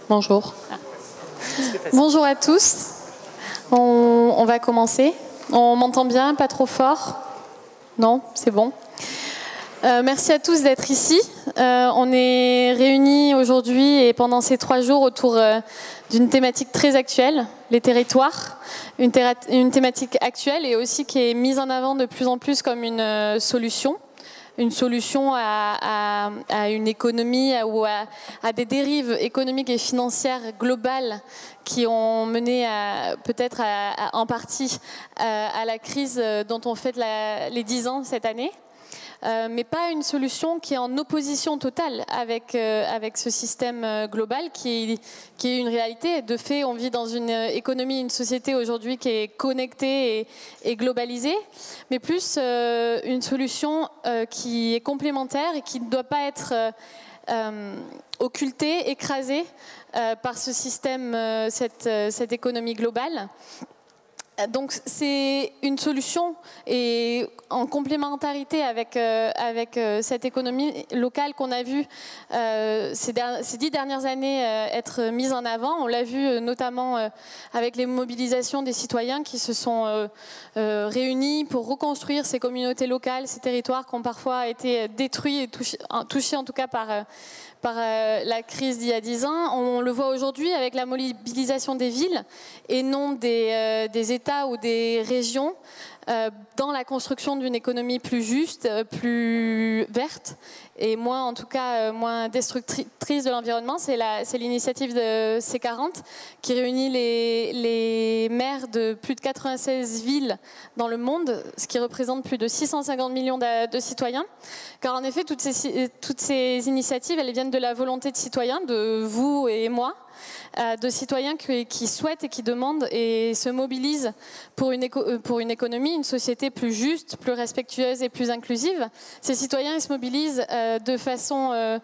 Bonjour. Bonjour à tous. On va commencer. On m'entend bien, pas trop fort? Non, c'est bon. Merci à tous d'être ici. On est réunis aujourd'hui et pendant ces 3 jours autour d'une thématique très actuelle, les territoires. Une thématique actuelle et aussi qui est mise en avant de plus en plus comme une solution à une économie ou à des dérives économiques et financières globales qui ont mené peut-être en partie à la crise dont on fête les 10 ans cette année. Mais pas une solution qui est en opposition totale avec ce système global qui est une réalité. De fait, on vit dans une économie, une société aujourd'hui qui est connectée et globalisée, mais plus une solution qui est complémentaire et qui ne doit pas être occultée, écrasée par ce système, cette économie globale. Donc c'est une solution et en complémentarité avec cette économie locale qu'on a vu ces 10 dernières années être mise en avant. On l'a vu notamment avec les mobilisations des citoyens qui se sont réunis pour reconstruire ces communautés locales, ces territoires qui ont parfois été détruits et touchés en tout cas par la crise d'il y a 10 ans. On le voit aujourd'hui avec la mobilisation des villes et non des États ou des régions dans la construction d'une économie plus juste, plus verte et moins, en tout cas, moins destructrice de l'environnement. C'est l'initiative de C40 qui réunit les maires de plus de 96 villes dans le monde, ce qui représente plus de 650 millions de citoyens. Car en effet, toutes ces initiatives, elles viennent de la volonté de citoyens, de vous et moi, de citoyens qui souhaitent et qui demandent et se mobilisent pour une économie, une société plus juste, plus respectueuse et plus inclusive. Ces citoyens, ils se mobilisent d'une façon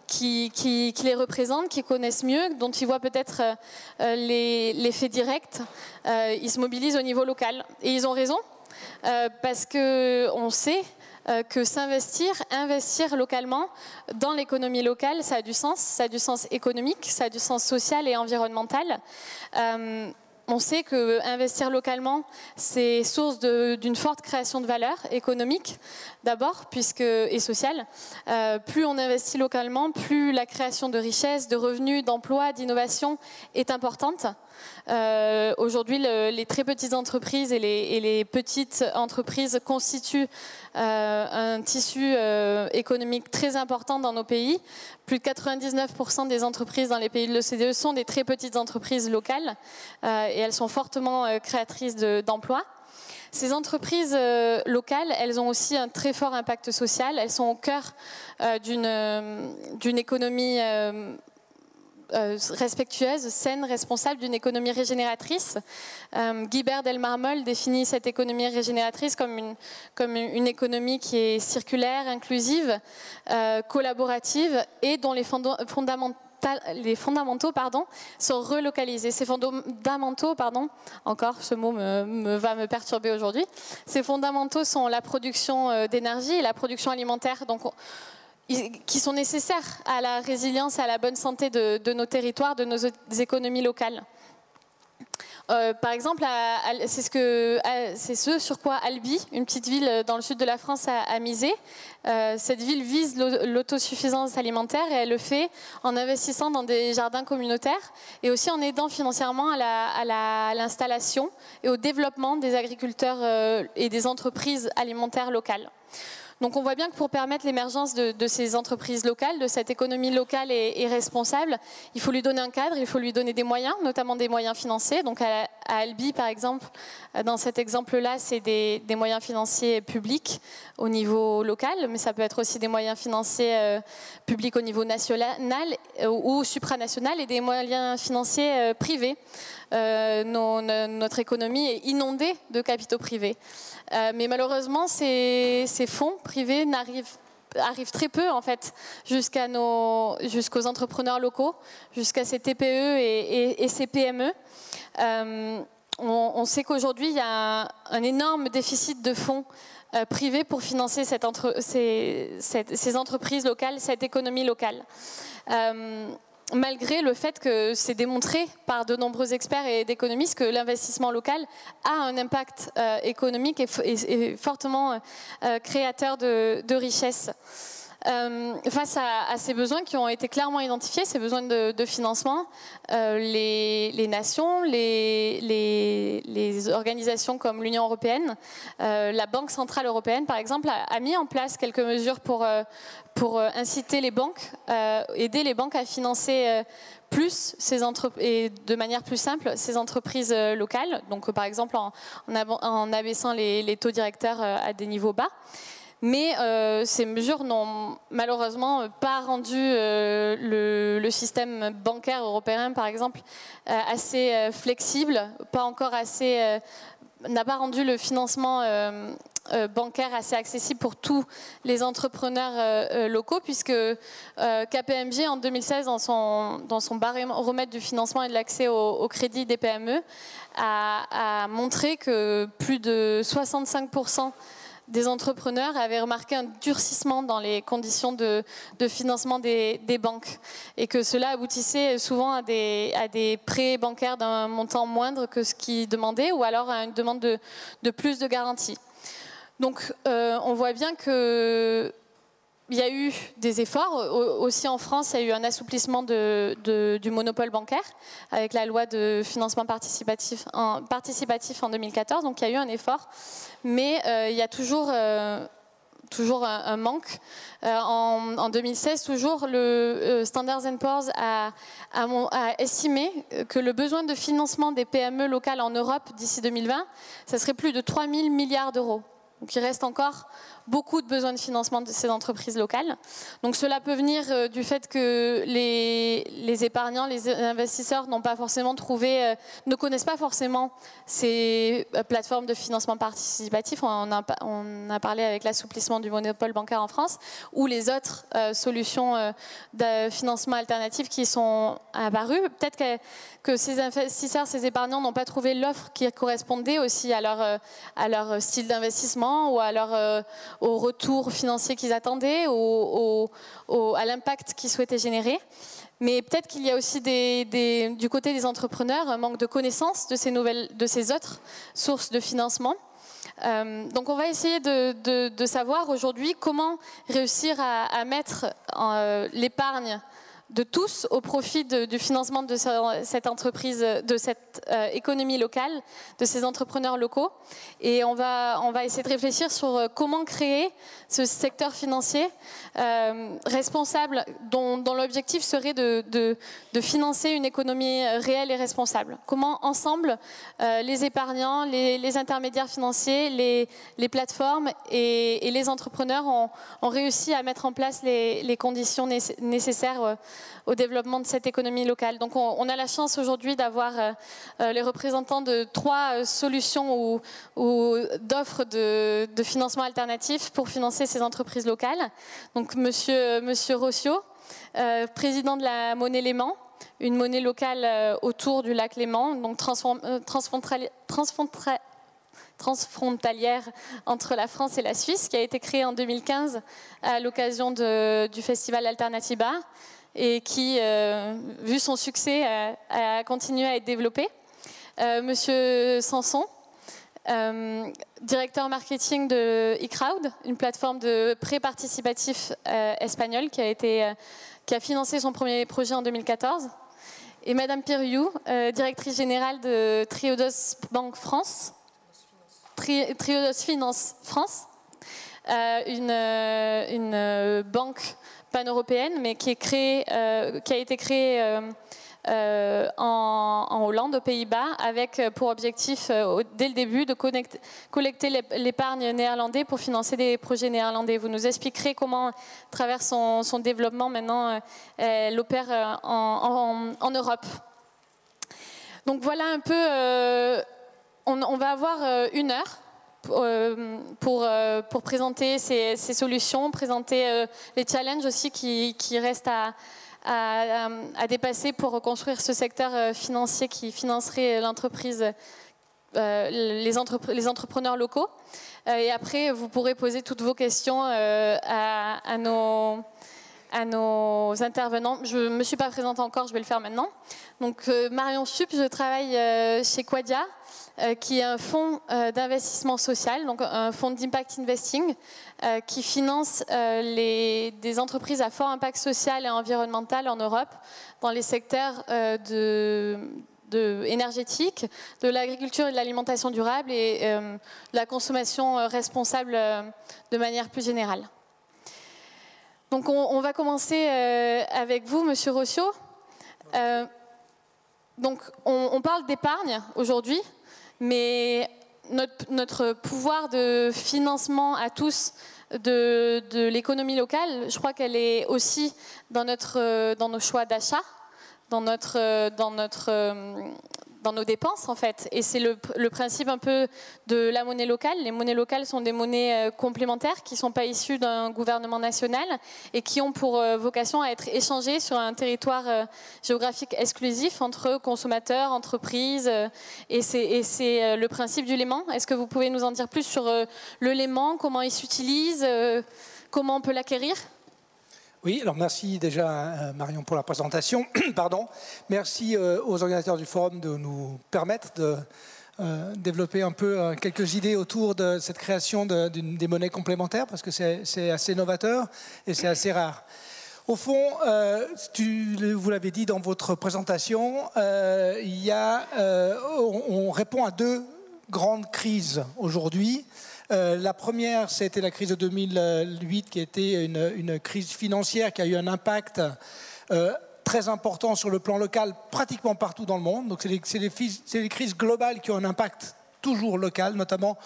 qui les représente, qui connaissent mieux, dont ils voient peut-être l'effet direct. Ils se mobilisent au niveau local. Et ils ont raison, parce qu'on sait que investir localement dans l'économie locale, ça a du sens économique, ça a du sens social et environnemental. On sait que investir localement, c'est source d'une forte création de valeur économique, d'abord, et sociale. Plus on investit localement, plus la création de richesses, de revenus, d'emplois, d'innovation est importante. Aujourd'hui, les très petites entreprises et les petites entreprises constituent un tissu économique très important dans nos pays. Plus de 99% des entreprises dans les pays de l'OCDE sont des très petites entreprises locales et elles sont fortement créatrices d'emplois. Ces entreprises locales, elles ont aussi un très fort impact social. Elles sont au cœur d'une économie respectueuse, saine, responsable, d'une économie régénératrice. Guibert Delmarmol définit cette économie régénératrice comme une économie qui est circulaire, inclusive, collaborative et dont les fondamentaux sont relocalisés. Ces fondamentaux, encore ce mot va me perturber aujourd'hui. Ces fondamentaux sont la production d'énergie et la production alimentaire, qui sont nécessaires à la résilience et à la bonne santé de nos territoires, de nos économies locales. Par exemple, c'est ce sur quoi Albi, une petite ville dans le sud de la France, a misé. Cette ville vise l'autosuffisance alimentaire et elle le fait en investissant dans des jardins communautaires et aussi en aidant financièrement à l'installation et au développement des agriculteurs et des entreprises alimentaires locales. Donc on voit bien que pour permettre l'émergence de ces entreprises locales, de cette économie locale et responsable, il faut lui donner un cadre, il faut lui donner des moyens, notamment des moyens financiers. Donc à Albi, par exemple, dans cet exemple-là, c'est des moyens financiers publics au niveau local, mais ça peut être aussi des moyens financiers publics au niveau national ou supranational et des moyens financiers privés. Notre économie est inondée de capitaux privés. Mais malheureusement, ces fonds privés arrivent très peu en fait jusqu'aux entrepreneurs locaux, jusqu'à ces TPE et ces PME. On sait qu'aujourd'hui, il y a un énorme déficit de fonds privés pour financer ces entreprises locales, cette économie locale. malgré le fait que c'est démontré par de nombreux experts et d'économistes que l'investissement local a un impact économique et fortement créateur de richesses. Face à ces besoins qui ont été clairement identifiés, ces besoins de financement, les nations, les organisations comme l'Union européenne, la Banque centrale européenne par exemple, a mis en place quelques mesures pour inciter les banques, aider les banques à financer plus et de manière plus simple ces entreprises locales, donc par exemple en abaissant les taux directeurs à des niveaux bas. Mais ces mesures n'ont malheureusement pas rendu le système bancaire européen, par exemple, assez flexible, pas encore assez, n'a pas rendu le financement bancaire assez accessible pour tous les entrepreneurs locaux, puisque KPMG en 2016, dans son baromètre du financement et de l'accès au crédit des PME, a montré que plus de 65% des entrepreneurs avaient remarqué un durcissement dans les conditions de financement des banques et que cela aboutissait souvent à des prêts bancaires d'un montant moindre que ce qu'ils demandaient ou alors à une demande de plus de garanties. Donc on voit bien que il y a eu des efforts. Aussi en France, il y a eu un assouplissement du monopole bancaire avec la loi de financement participatif en 2014. Donc il y a eu un effort, mais il y a toujours un manque. En 2016, toujours, le Standard & Poor's a estimé que le besoin de financement des PME locales en Europe d'ici 2020, ça serait plus de 3 000 milliards d'euros. Donc il reste encore beaucoup de besoins de financement de ces entreprises locales. Donc cela peut venir du fait que les épargnants, les investisseurs n'ont pas forcément trouvé, ne connaissent pas forcément ces plateformes de financement participatif. On a parlé avec l'assouplissement du monopole bancaire en France, ou les autres solutions de financement alternatif qui sont apparues. Peut-être que ces investisseurs, ces épargnants n'ont pas trouvé l'offre qui correspondait aussi à leur style d'investissement ou à au retour financier qu'ils attendaient, à l'impact qu'ils souhaitaient générer. Mais peut-être qu'il y a aussi du côté des entrepreneurs un manque de connaissance de ces autres sources de financement. Donc on va essayer de savoir aujourd'hui comment réussir à mettre l'épargne de tous au profit du financement de cette entreprise, de cette économie locale, de ces entrepreneurs locaux. Et on va essayer de réfléchir sur comment créer ce secteur financier responsable, dont l'objectif serait de financer une économie réelle et responsable. Comment ensemble, les épargnants, les intermédiaires financiers, les plateformes et les entrepreneurs ont réussi à mettre en place les conditions nécessaires au développement de cette économie locale. Donc on a la chance aujourd'hui d'avoir les représentants de 3 solutions ou d'offres de financement alternatif pour financer ces entreprises locales. Donc Monsieur Rossio, président de la Monnaie Léman, une monnaie locale autour du lac Léman, donc transfrontalière entre la France et la Suisse, qui a été créée en 2015 à l'occasion du festival Alternatiba et qui, vu son succès, a continué à être développé. Monsieur Sanson, directeur marketing de eCrowd, une plateforme de prêt participatif espagnole qui a financé son premier projet en 2014. Et Madame Piriou, directrice générale de Triodos Bank France, Triodos Finance France, une banque pan-européenne, mais qui a été créée en Hollande, aux Pays-Bas, avec pour objectif, dès le début, de collecter l'épargne néerlandaise pour financer des projets néerlandais. Vous nous expliquerez comment, à travers son développement, maintenant, elle opère en Europe. Donc voilà un peu, on va avoir 1 heure pour présenter ces solutions, présenter les challenges aussi qui restent à dépasser pour reconstruire ce secteur financier qui financerait l'entreprise, les entrepreneurs locaux. Et après, vous pourrez poser toutes vos questions à à nos intervenants. Je ne me suis pas présentée encore, je vais le faire maintenant. Donc, Marion Sup, je travaille chez Quadia, qui est un fonds d'investissement social, donc un fonds d'impact investing, qui finance des entreprises à fort impact social et environnemental en Europe, dans les secteurs énergétique, de l'agriculture et de l'alimentation durable et de la consommation responsable de manière plus générale. Donc on va commencer avec vous, Monsieur Rossio. Donc on parle d'épargne aujourd'hui, mais notre pouvoir de financement à tous de l'économie locale, je crois qu'elle est aussi dans nos choix d'achat, dans nos dépenses en fait. Et c'est le principe un peu de la monnaie locale. Les monnaies locales sont des monnaies complémentaires qui ne sont pas issues d'un gouvernement national et qui ont pour vocation à être échangées sur un territoire géographique exclusif entre consommateurs, entreprises. Et c'est le principe du léman. Est-ce que vous pouvez nous en dire plus sur le léman, comment il s'utilise, comment on peut l'acquérir ? Oui, alors merci déjà Marion pour la présentation. Pardon. Merci aux organisateurs du forum de nous permettre de développer un peu quelques idées autour de cette création des monnaies complémentaires, parce que c'est assez novateur et c'est assez rare. Au fond, vous l'avez dit dans votre présentation, on répond à deux grandes crises aujourd'hui. La première, c'était la crise de 2008, qui était une crise financière qui a eu un impact très important sur le plan local, pratiquement partout dans le monde. Donc, c'est des crises globales qui ont un impact toujours local, notamment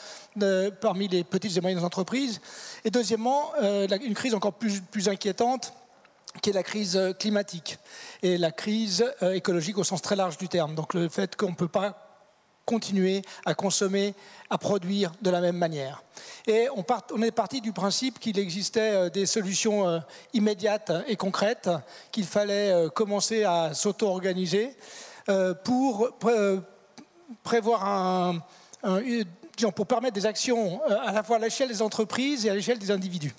parmi les petites et moyennes entreprises. Et deuxièmement, une crise encore plus inquiétante, qui est la crise climatique et la crise écologique au sens très large du terme. Donc, le fait qu'on ne peut pas continuer à consommer, à produire de la même manière. Et on est parti du principe qu'il existait des solutions immédiates et concrètes, qu'il fallait commencer à s'auto-organiser pour prévoir pour permettre des actions à la fois à l'échelle des entreprises et à l'échelle des individus.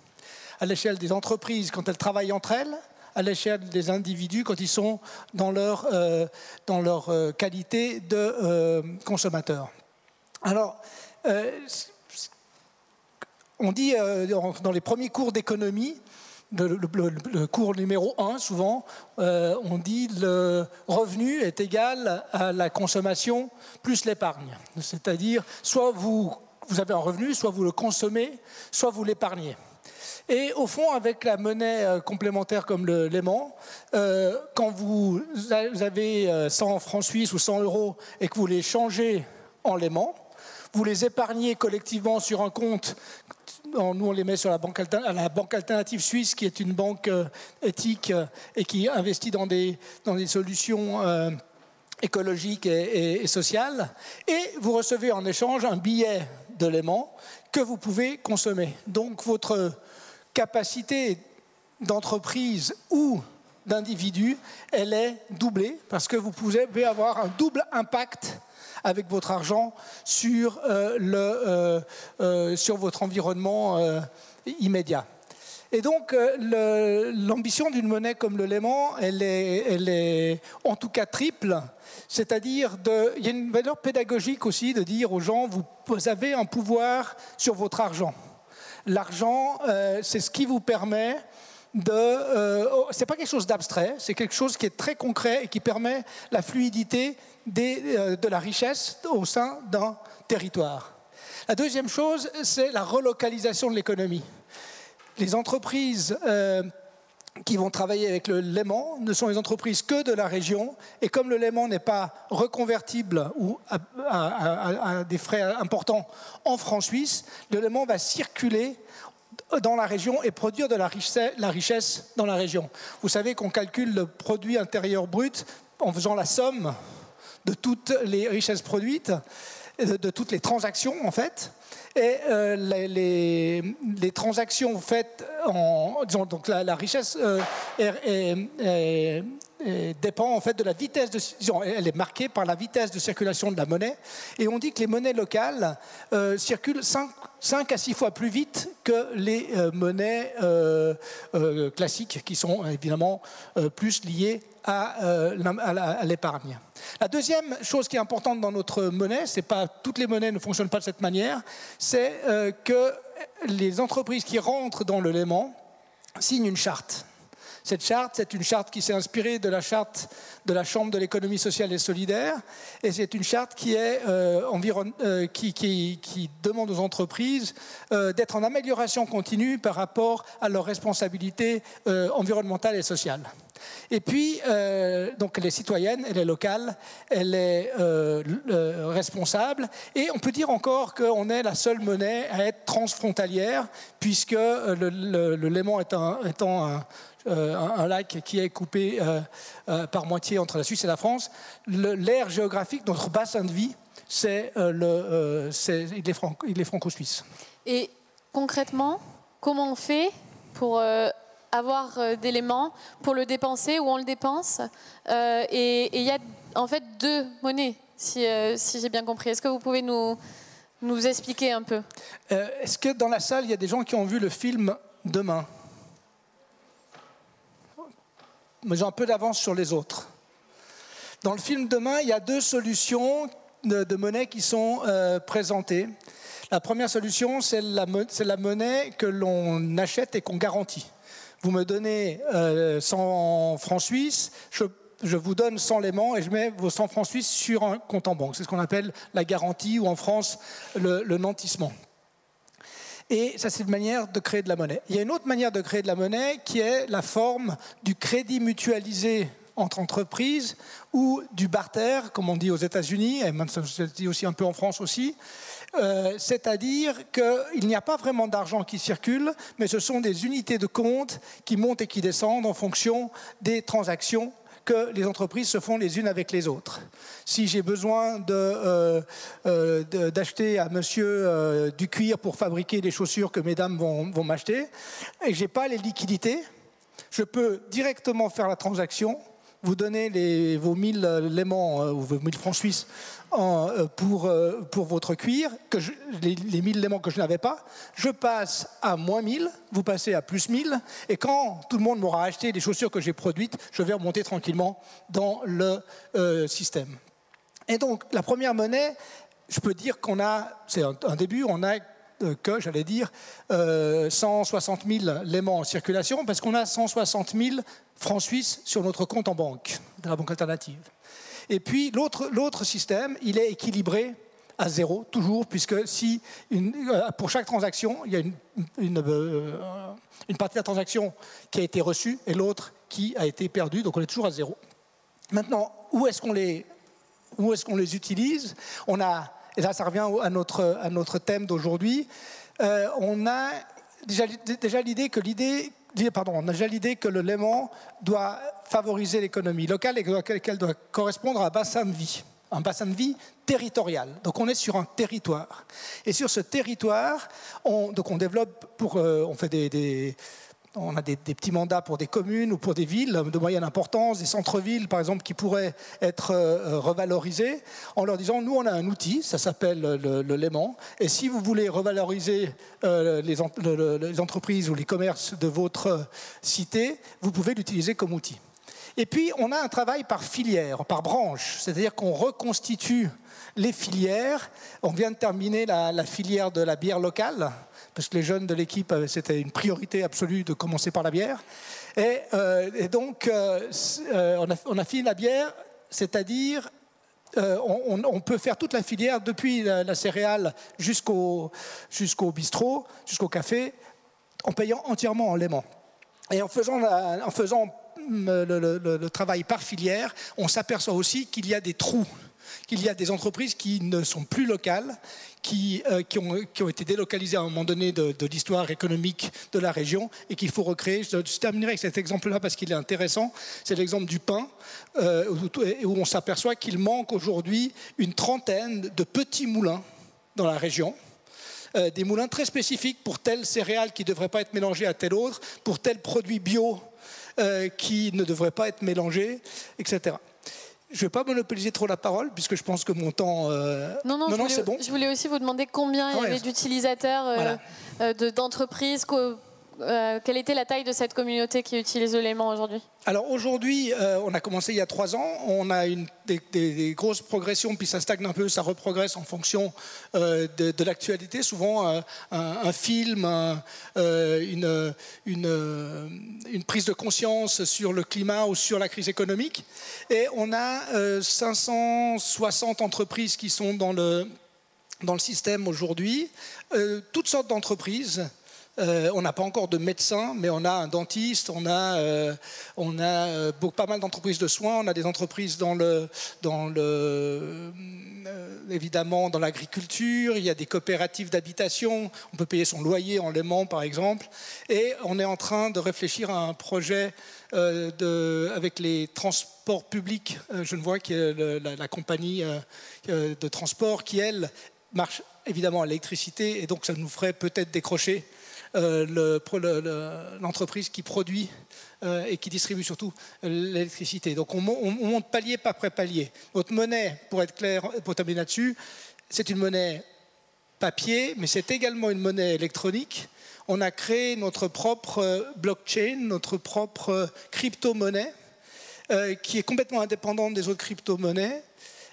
À l'échelle des entreprises quand elles travaillent entre elles, à l'échelle des individus quand ils sont dans leur qualité de consommateurs. Alors, on dit dans les premiers cours d'économie, le cours numéro 1 souvent, on dit le revenu est égal à la consommation plus l'épargne. C'est-à-dire, soit vous avez un revenu, soit vous le consommez, soit vous l'épargnez. Et au fond, avec la monnaie complémentaire comme le léman, quand vous avez 100 francs suisses ou 100 euros et que vous les changez en léman, vous les épargnez collectivement sur un compte. Nous, on les met sur la banque alternative suisse, qui est une banque éthique et qui investit dans des solutions écologiques et sociales. Et vous recevez en échange un billet de léman que vous pouvez consommer. Donc, votre capacité d'entreprise ou d'individu, elle est doublée parce que vous pouvez avoir un double impact avec votre argent sur votre environnement immédiat. Et donc, l'ambition d'une monnaie comme le léman, elle est en tout cas triple. C'est-à-dire, il y a une valeur pédagogique aussi de dire aux gens, vous avez un pouvoir sur votre argent. L'argent, c'est ce qui vous permet c'est pas quelque chose d'abstrait, c'est quelque chose qui est très concret et qui permet la fluidité de la richesse au sein d'un territoire. La deuxième chose, c'est la relocalisation de l'économie. Les entreprises qui vont travailler avec le léman ne sont les entreprises que de la région, et comme le léman n'est pas reconvertible ou à des frais importants en francs suisses, le léman va circuler dans la région et produire de la richesse dans la région. Vous savez qu'on calcule le produit intérieur brut en faisant la somme de toutes les richesses produites. de toutes les transactions, en fait. Et les transactions faites disons, donc la richesse dépend en fait de la vitesse disons, elle est marquée par la vitesse de circulation de la monnaie. Et on dit que les monnaies locales circulent 5 à 6 fois plus vite que les monnaies classiques, qui sont évidemment plus liées à l'épargne. La deuxième chose qui est importante dans notre monnaie, toutes les monnaies ne fonctionnent pas de cette manière, c'est que les entreprises qui rentrent dans le Léman signent une charte. Cette charte, c'est une charte qui s'est inspirée de la charte de la Chambre de l'économie sociale et solidaire, et c'est une charte qui demande aux entreprises d'être en amélioration continue par rapport à leurs responsabilités environnementales et sociales. Et puis, donc elle est citoyenne, elle est locale, elle est responsable, et on peut dire encore qu'on est la seule monnaie à être transfrontalière, puisque le Léman étant un lac qui est coupé par moitié entre la Suisse et la France, l'aire géographique, notre bassin de vie, il est franco-suisse. Et concrètement, comment on fait pour avoir d'éléments, pour le dépenser, où on le dépense? Et il y a en fait 2 monnaies, si j'ai bien compris. Est-ce que vous pouvez nous expliquer un peu? Est-ce que dans la salle, il y a des gens qui ont vu le film Demain? Mais j'ai un peu d'avance sur les autres. Dans le film Demain, il y a 2 solutions de monnaie qui sont présentées. La première solution, c'est la monnaie que l'on achète et qu'on garantit. Vous me donnez 100 francs suisses, je vous donne 100 léments et je mets vos 100 francs suisses sur un compte en banque. C'est ce qu'on appelle la garantie, ou en France, le nantissement. Et ça, c'est une manière de créer de la monnaie. Il y a une autre manière de créer de la monnaie qui est la forme du crédit mutualisé entre entreprises, ou du barter, comme on dit aux États-Unis, et même ça se dit aussi un peu en France aussi. C'est-à-dire qu'il n'y a pas vraiment d'argent qui circule, mais ce sont des unités de compte qui montent et qui descendent en fonction des transactions que les entreprises se font les unes avec les autres. Si j'ai besoin d'acheter à monsieur du cuir pour fabriquer les chaussures que mesdames vont m'acheter, et que je n'ai pas les liquidités, je peux directement faire la transaction, vous donner vos 1000 léments ou vos 1000 francs suisses pour votre cuir, les 1000 léments que je n'avais pas, je passe à moins 1000, vous passez à plus 1000, et quand tout le monde m'aura acheté les chaussures que j'ai produites, je vais remonter tranquillement dans le système. Et donc, la première monnaie, je peux dire c'est un début, on a j'allais dire, 160 000 léments en circulation, parce qu'on a 160 000 francs suisses sur notre compte en banque, de la banque alternative. Et puis l'autre système, il est équilibré à 0, toujours, puisque pour chaque transaction, il y a une partie de la transaction qui a été reçue et l'autre qui a été perdue, donc on est toujours à 0. Maintenant, où est-ce qu'on les utilise? Et là, ça revient à notre thème d'aujourd'hui. On a déjà l'idée que le Léman doit favoriser l'économie locale et qu'elle doit correspondre à un bassin de vie territorial. Donc on est sur un territoire. Et sur ce territoire, on développe, on a des petits mandats pour des communes ou pour des villes de moyenne importance, des centres-villes par exemple, qui pourraient être revalorisés, en leur disant, nous on a un outil, ça s'appelle le Léman, et si vous voulez revaloriser les entreprises ou les commerces de votre cité, vous pouvez l'utiliser comme outil. Et puis on a un travail par filière, par branche, c'est-à-dire qu'on reconstitue les filières. On vient de terminer la filière de la bière locale, parce que les jeunes de l'équipe, c'était une priorité absolue de commencer par la bière. Et donc, on a fini la bière, c'est-à-dire on peut faire toute la filière, depuis la céréale jusqu'au bistrot, jusqu'au café, en payant entièrement en Léman. Et en faisant le travail par filière, on s'aperçoit aussi qu'il y a des trous qu'il y a des entreprises qui ne sont plus locales, qui ont été délocalisées à un moment donné de l'histoire économique de la région et qu'il faut recréer. Je terminerai avec cet exemple-là parce qu'il est intéressant. C'est l'exemple du pain, où on s'aperçoit qu'il manque aujourd'hui une trentaine de petits moulins dans la région. Des moulins très spécifiques pour telle céréale qui ne devrait pas être mélangée à tel autre, pour tel produit bio qui ne devrait pas être mélangé, etc. Je ne vais pas monopoliser trop la parole, puisque je pense que mon temps... Non, c'est bon. Je voulais aussi vous demander combien il y avait d'utilisateurs, d'entreprises, quelle était la taille de cette communauté qui utilise Léman aujourd'hui? Alors aujourd'hui, on a commencé il y a 3 ans, on a des grosses progressions, puis ça stagne un peu, ça reprogresse en fonction de l'actualité. Souvent, un film, une prise de conscience sur le climat ou sur la crise économique. Et on a 560 entreprises qui sont dans le système aujourd'hui, toutes sortes d'entreprises. On n'a pas encore de médecins, mais on a un dentiste, on a pas mal d'entreprises de soins, on a des entreprises évidemment dans l'agriculture, il y a des coopératives d'habitation, on peut payer son loyer en Léman par exemple, et on est en train de réfléchir à un projet avec les transports publics. Genevois, qui est la compagnie de transport qui, elle, marche évidemment à l'électricité, et donc ça nous ferait peut-être décrocher l'entreprise qui produit et qui distribue surtout l'électricité. Donc on monte palier après palier. Notre monnaie, pour être clair, pour terminer là-dessus, c'est une monnaie papier, mais c'est également une monnaie électronique. On a créé notre propre blockchain, notre propre crypto-monnaie, qui est complètement indépendante des autres crypto-monnaies,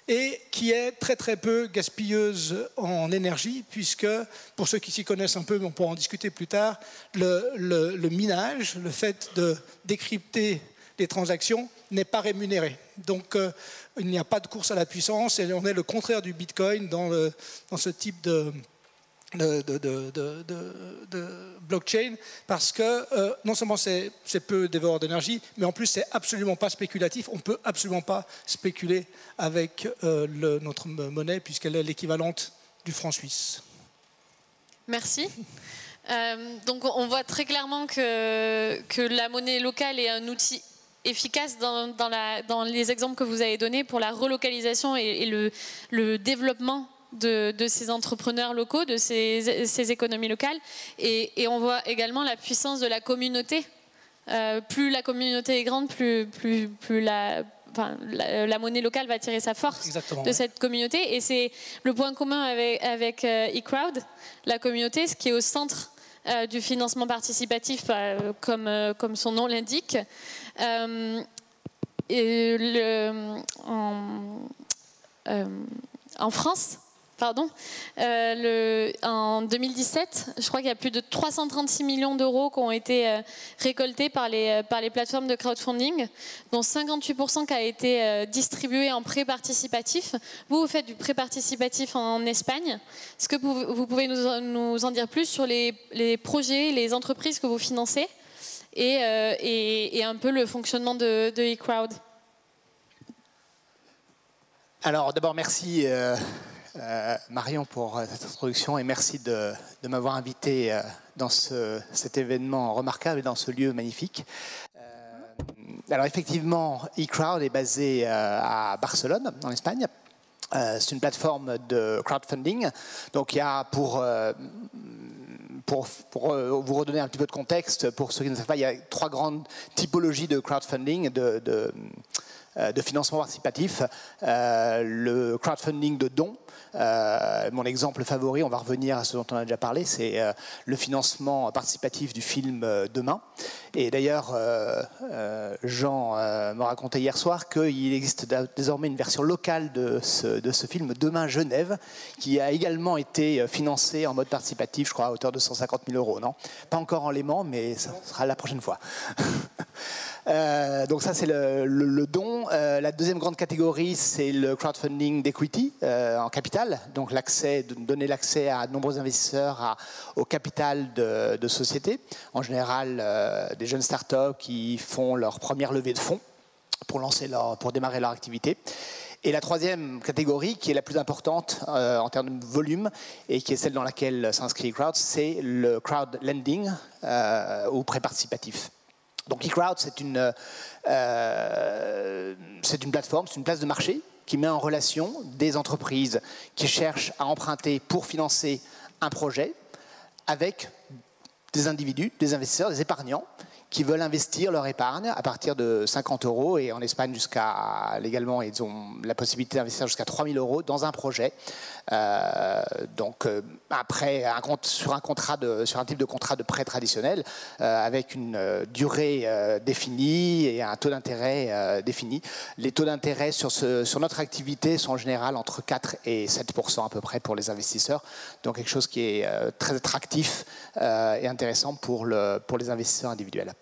et qui est très très peu gaspilleuse en énergie, puisque, pour ceux qui s'y connaissent un peu, mais on pourra en discuter plus tard, le minage, le fait de décrypter les transactions, n'est pas rémunéré. Donc il n'y a pas de course à la puissance, et on est le contraire du Bitcoin dans ce type de blockchain, parce que non seulement c'est peu dévoreur d'énergie, mais en plus c'est absolument pas spéculatif. On peut absolument pas spéculer avec notre monnaie, puisqu'elle est l'équivalente du franc suisse. Merci. Donc on voit très clairement que la monnaie locale est un outil efficace dans les exemples que vous avez donnés pour la relocalisation et le développement de ces entrepreneurs locaux, de ces économies locales, et on voit également la puissance de la communauté. Plus la communauté est grande, plus la monnaie locale va tirer sa force. Exactement, de cette communauté, et c'est le point commun avec eCrowd, la communauté, ce qui est au centre du financement participatif, comme son nom l'indique. En France, en 2017, je crois qu'il y a plus de 336 millions d'euros qui ont été récoltés par les plateformes de crowdfunding, dont 58% qui a été distribué en prêt participatif. Vous faites du prêt participatif en Espagne. Est-ce que vous pouvez nous en dire plus sur les projets, les entreprises que vous financez et un peu le fonctionnement de eCrowd? Alors d'abord, merci Marion pour cette introduction, et merci de m'avoir invité dans cet événement remarquable et dans ce lieu magnifique. Alors effectivement, eCrowd est basé à Barcelone, en Espagne. C'est une plateforme de crowdfunding. Donc il y a, pour vous redonner un petit peu de contexte, pour ceux qui ne savent pas, il y a 3 grandes typologies de crowdfunding, de financement participatif. Le crowdfunding de dons. Mon exemple favori, on va revenir à ce dont on a déjà parlé, c'est le financement participatif du film Demain. Et d'ailleurs, Jean m'a raconté hier soir qu'il existe désormais une version locale de ce film Demain Genève, qui a également été financé en mode participatif, je crois, à hauteur de 150 000 €. Non, pas encore en Léman, mais ça sera la prochaine fois. Donc ça, c'est le don. La deuxième grande catégorie, c'est le crowdfunding d'equity en capital. Donc donner l'accès à de nombreux investisseurs au capital de sociétés. En général, des jeunes startups qui font leur première levée de fonds pour démarrer leur activité. Et la troisième catégorie, qui est la plus importante en termes de volume, et qui est celle dans laquelle s'inscrit eCrowd, c'est le crowd lending ou prêt participatif. Donc eCrowd, c'est une plateforme, c'est une place de marché qui met en relation des entreprises qui cherchent à emprunter pour financer un projet avec des individus, des investisseurs, des épargnants qui veulent investir leur épargne à partir de 50 €, et en Espagne, légalement, ils ont la possibilité d'investir jusqu'à 3 000 € dans un projet. Après, sur un type de contrat de prêt traditionnel, avec une durée définie et un taux d'intérêt défini. Les taux d'intérêt sur notre activité sont en général entre 4 et 7% à peu près pour les investisseurs. Donc quelque chose qui est très attractif et intéressant pour les investisseurs individuels.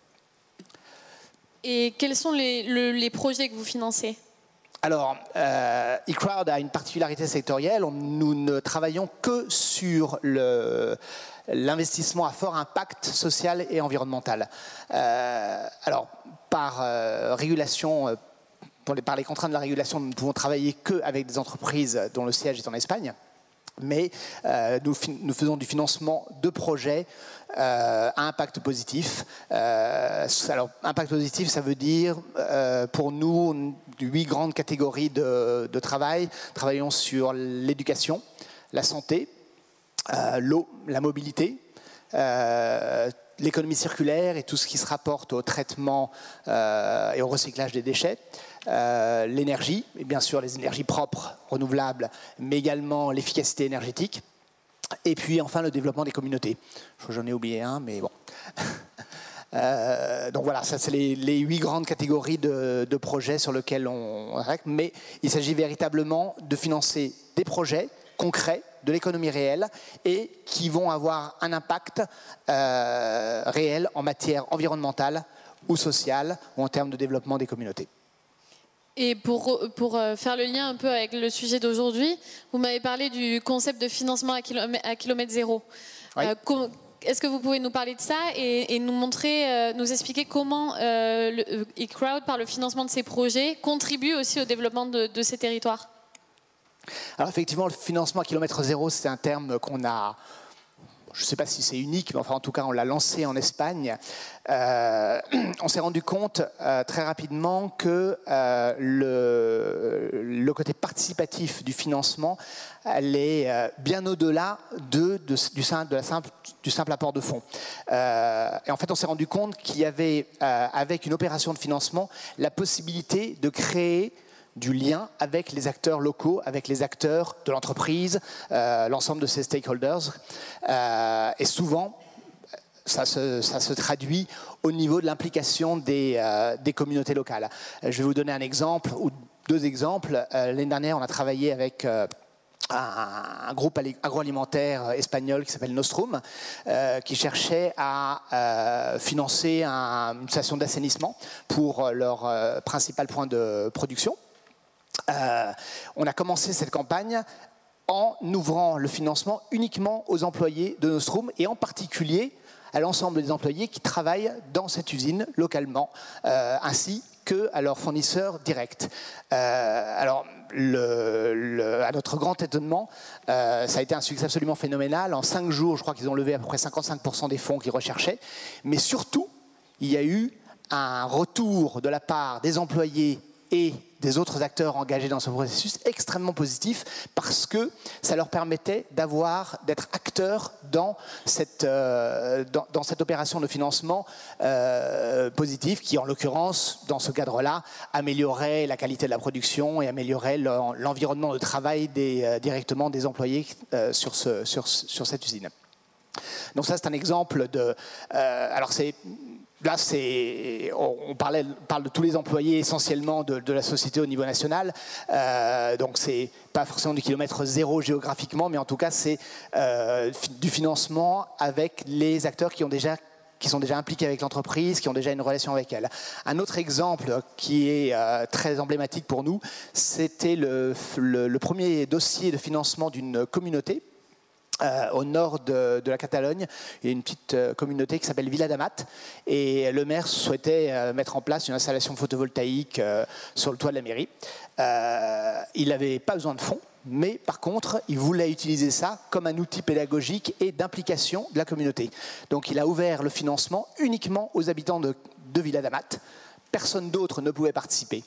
Et quels sont les projets que vous financez ? Alors, eCrowd a une particularité sectorielle. Nous ne travaillons que sur l'investissement à fort impact social et environnemental. Alors, par régulation, par les contraintes de la régulation, nous ne pouvons travailler qu'avec des entreprises dont le siège est en Espagne. Mais nous faisons du financement de projets à impact positif. Alors, impact positif, ça veut dire, pour nous, 8 grandes catégories de travail. Travaillons sur l'éducation, la santé, l'eau, la mobilité, l'économie circulaire et tout ce qui se rapporte au traitement et au recyclage des déchets. L'énergie, et bien sûr les énergies propres, renouvelables, mais également l'efficacité énergétique. Et puis enfin le développement des communautés. Je crois que j'en ai oublié un, mais bon. Donc voilà, ça c'est les 8 grandes catégories de projets sur lesquels on règle. Mais il s'agit véritablement de financer des projets concrets de l'économie réelle et qui vont avoir un impact réel en matière environnementale ou sociale ou en termes de développement des communautés. Et pour faire le lien un peu avec le sujet d'aujourd'hui, vous m'avez parlé du concept de financement à kilomètre zéro. Oui. Est-ce que vous pouvez nous parler de ça et nous montrer, nous expliquer comment eCrowd, par le financement de ces projets, contribue aussi au développement de ces territoires ? Alors effectivement, le financement à kilomètre zéro, c'est un terme qu'on a... Je ne sais pas si c'est unique, mais enfin, en tout cas, on l'a lancé en Espagne. On s'est rendu compte très rapidement que le côté participatif du financement allait bien au-delà du simple apport de fonds. Et en fait, on s'est rendu compte qu'il y avait, avec une opération de financement, la possibilité de créer du lien avec les acteurs locaux, avec les acteurs de l'entreprise, l'ensemble de ses stakeholders. Et souvent, ça se traduit au niveau de l'implication des communautés locales. Je vais vous donner un exemple, ou 2 exemples. L'année dernière, on a travaillé avec un groupe agroalimentaire espagnol qui s'appelle Nostrum, qui cherchait à financer une station d'assainissement pour leur principal point de production. On a commencé cette campagne en ouvrant le financement uniquement aux employés de Nostrum et en particulier à l'ensemble des employés qui travaillent dans cette usine localement, ainsi qu'à leurs fournisseurs directs. Alors, à notre grand étonnement, ça a été un succès absolument phénoménal. En 5 jours, je crois qu'ils ont levé à peu près 55% des fonds qu'ils recherchaient. Mais surtout, il y a eu un retour de la part des employés et des autres acteurs engagés dans ce processus extrêmement positif parce que ça leur permettait d'être acteurs dans cette opération de financement positif qui, en l'occurrence, dans ce cadre-là, améliorait la qualité de la production et améliorait l'environnement de travail directement des employés sur cette usine. Donc ça, c'est un exemple de... alors c'est... Là, on parle de tous les employés essentiellement de la société au niveau national. Donc, c'est pas forcément du kilomètre zéro géographiquement, mais en tout cas, c'est du financement avec les acteurs qui sont déjà impliqués avec l'entreprise, qui ont déjà une relation avec elle. Un autre exemple qui est très emblématique pour nous, c'était le premier dossier de financement d'une communauté au nord de la Catalogne, il y a une petite communauté qui s'appelle Viladamat, et le maire souhaitait mettre en place une installation photovoltaïque sur le toit de la mairie. Il n'avait pas besoin de fonds, mais par contre, il voulait utiliser ça comme un outil pédagogique et d'implication de la communauté. Donc il a ouvert le financement uniquement aux habitants de Viladamat. Personne d'autre ne pouvait participer.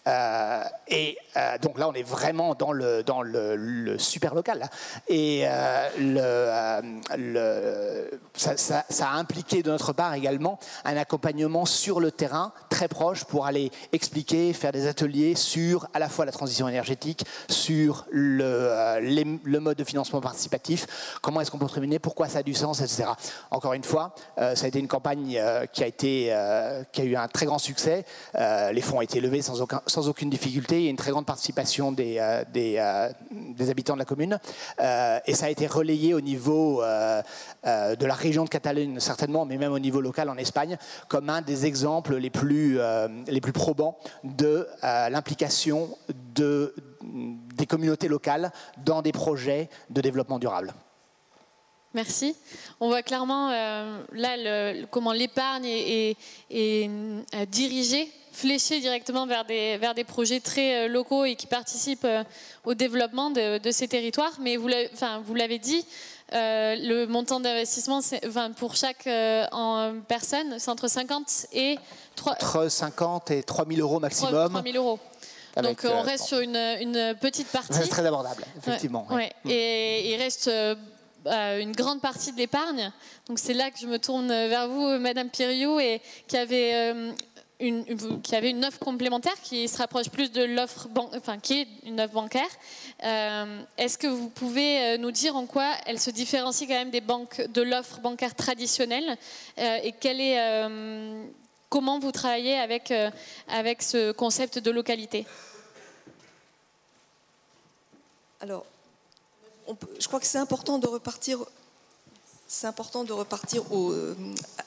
Donc là, on est vraiment dans le super local. Là. Et ça a impliqué de notre part également un accompagnement sur le terrain, très proche, pour aller expliquer, faire des ateliers sur à la fois la transition énergétique, sur le mode de financement participatif, comment est-ce qu'on peut terminer, pourquoi ça a du sens, etc. Encore une fois, ça a été une campagne qui a eu un très grand succès. Les fonds ont été levés sans aucune difficulté. Il y a une très grande participation des habitants de la commune. Et ça a été relayé au niveau de la région de Catalogne, certainement, mais même au niveau local en Espagne, comme un des exemples les plus probants de l'implication des communautés locales dans des projets de développement durable. Merci. On voit clairement là comment l'épargne est dirigée, fléchée directement vers des projets très locaux et qui participent au développement de ces territoires. Mais vous l'avez dit, le montant d'investissement pour chaque personne, c'est entre 50 et 3 000 € maximum. 3 000 €. Donc on reste sur une petite partie. C'est très abordable, effectivement. Ouais. Et il reste une grande partie de l'épargne. Donc c'est là que je me tourne vers vous, Madame Piriou, et qui avait une offre complémentaire qui se rapproche plus de l'offre qui est une offre bancaire. Est-ce que vous pouvez nous dire en quoi elle se différencie quand même de l'offre bancaire traditionnelle et comment vous travaillez avec ce concept de localité? Alors, je crois que c'est important de repartir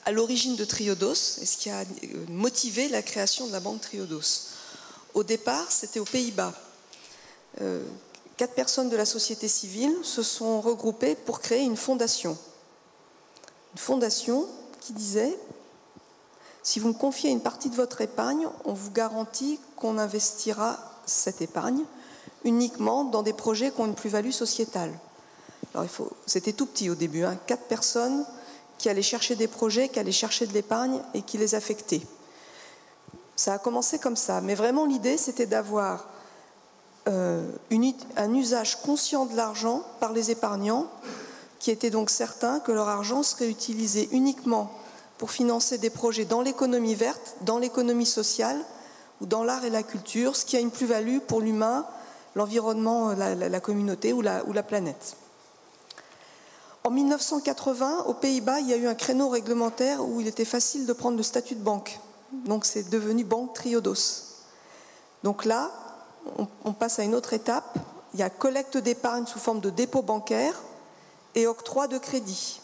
à l'origine de Triodos et ce qui a motivé la création de la banque Triodos. Au départ, c'était aux Pays-Bas. 4 personnes de la société civile se sont regroupées pour créer une fondation. Une fondation qui disait: si vous me confiez une partie de votre épargne, on vous garantit qu'on investira cette épargne uniquement dans des projets qui ont une plus-value sociétale. Alors c'était tout petit au début, 4 personnes qui allaient chercher des projets, qui allaient chercher de l'épargne et qui les affectaient. Ça a commencé comme ça, mais vraiment l'idée c'était d'avoir un usage conscient de l'argent par les épargnants, qui étaient donc certains que leur argent serait utilisé uniquement pour financer des projets dans l'économie verte, dans l'économie sociale ou dans l'art et la culture, ce qui a une plus-value pour l'humain, l'environnement, la communauté ou la planète. En 1980, aux Pays-Bas, il y a eu un créneau réglementaire où il était facile de prendre le statut de banque. Donc c'est devenu Banque Triodos. Donc là, on passe à une autre étape. Il y a collecte d'épargne sous forme de dépôt bancaire et octroi de crédit.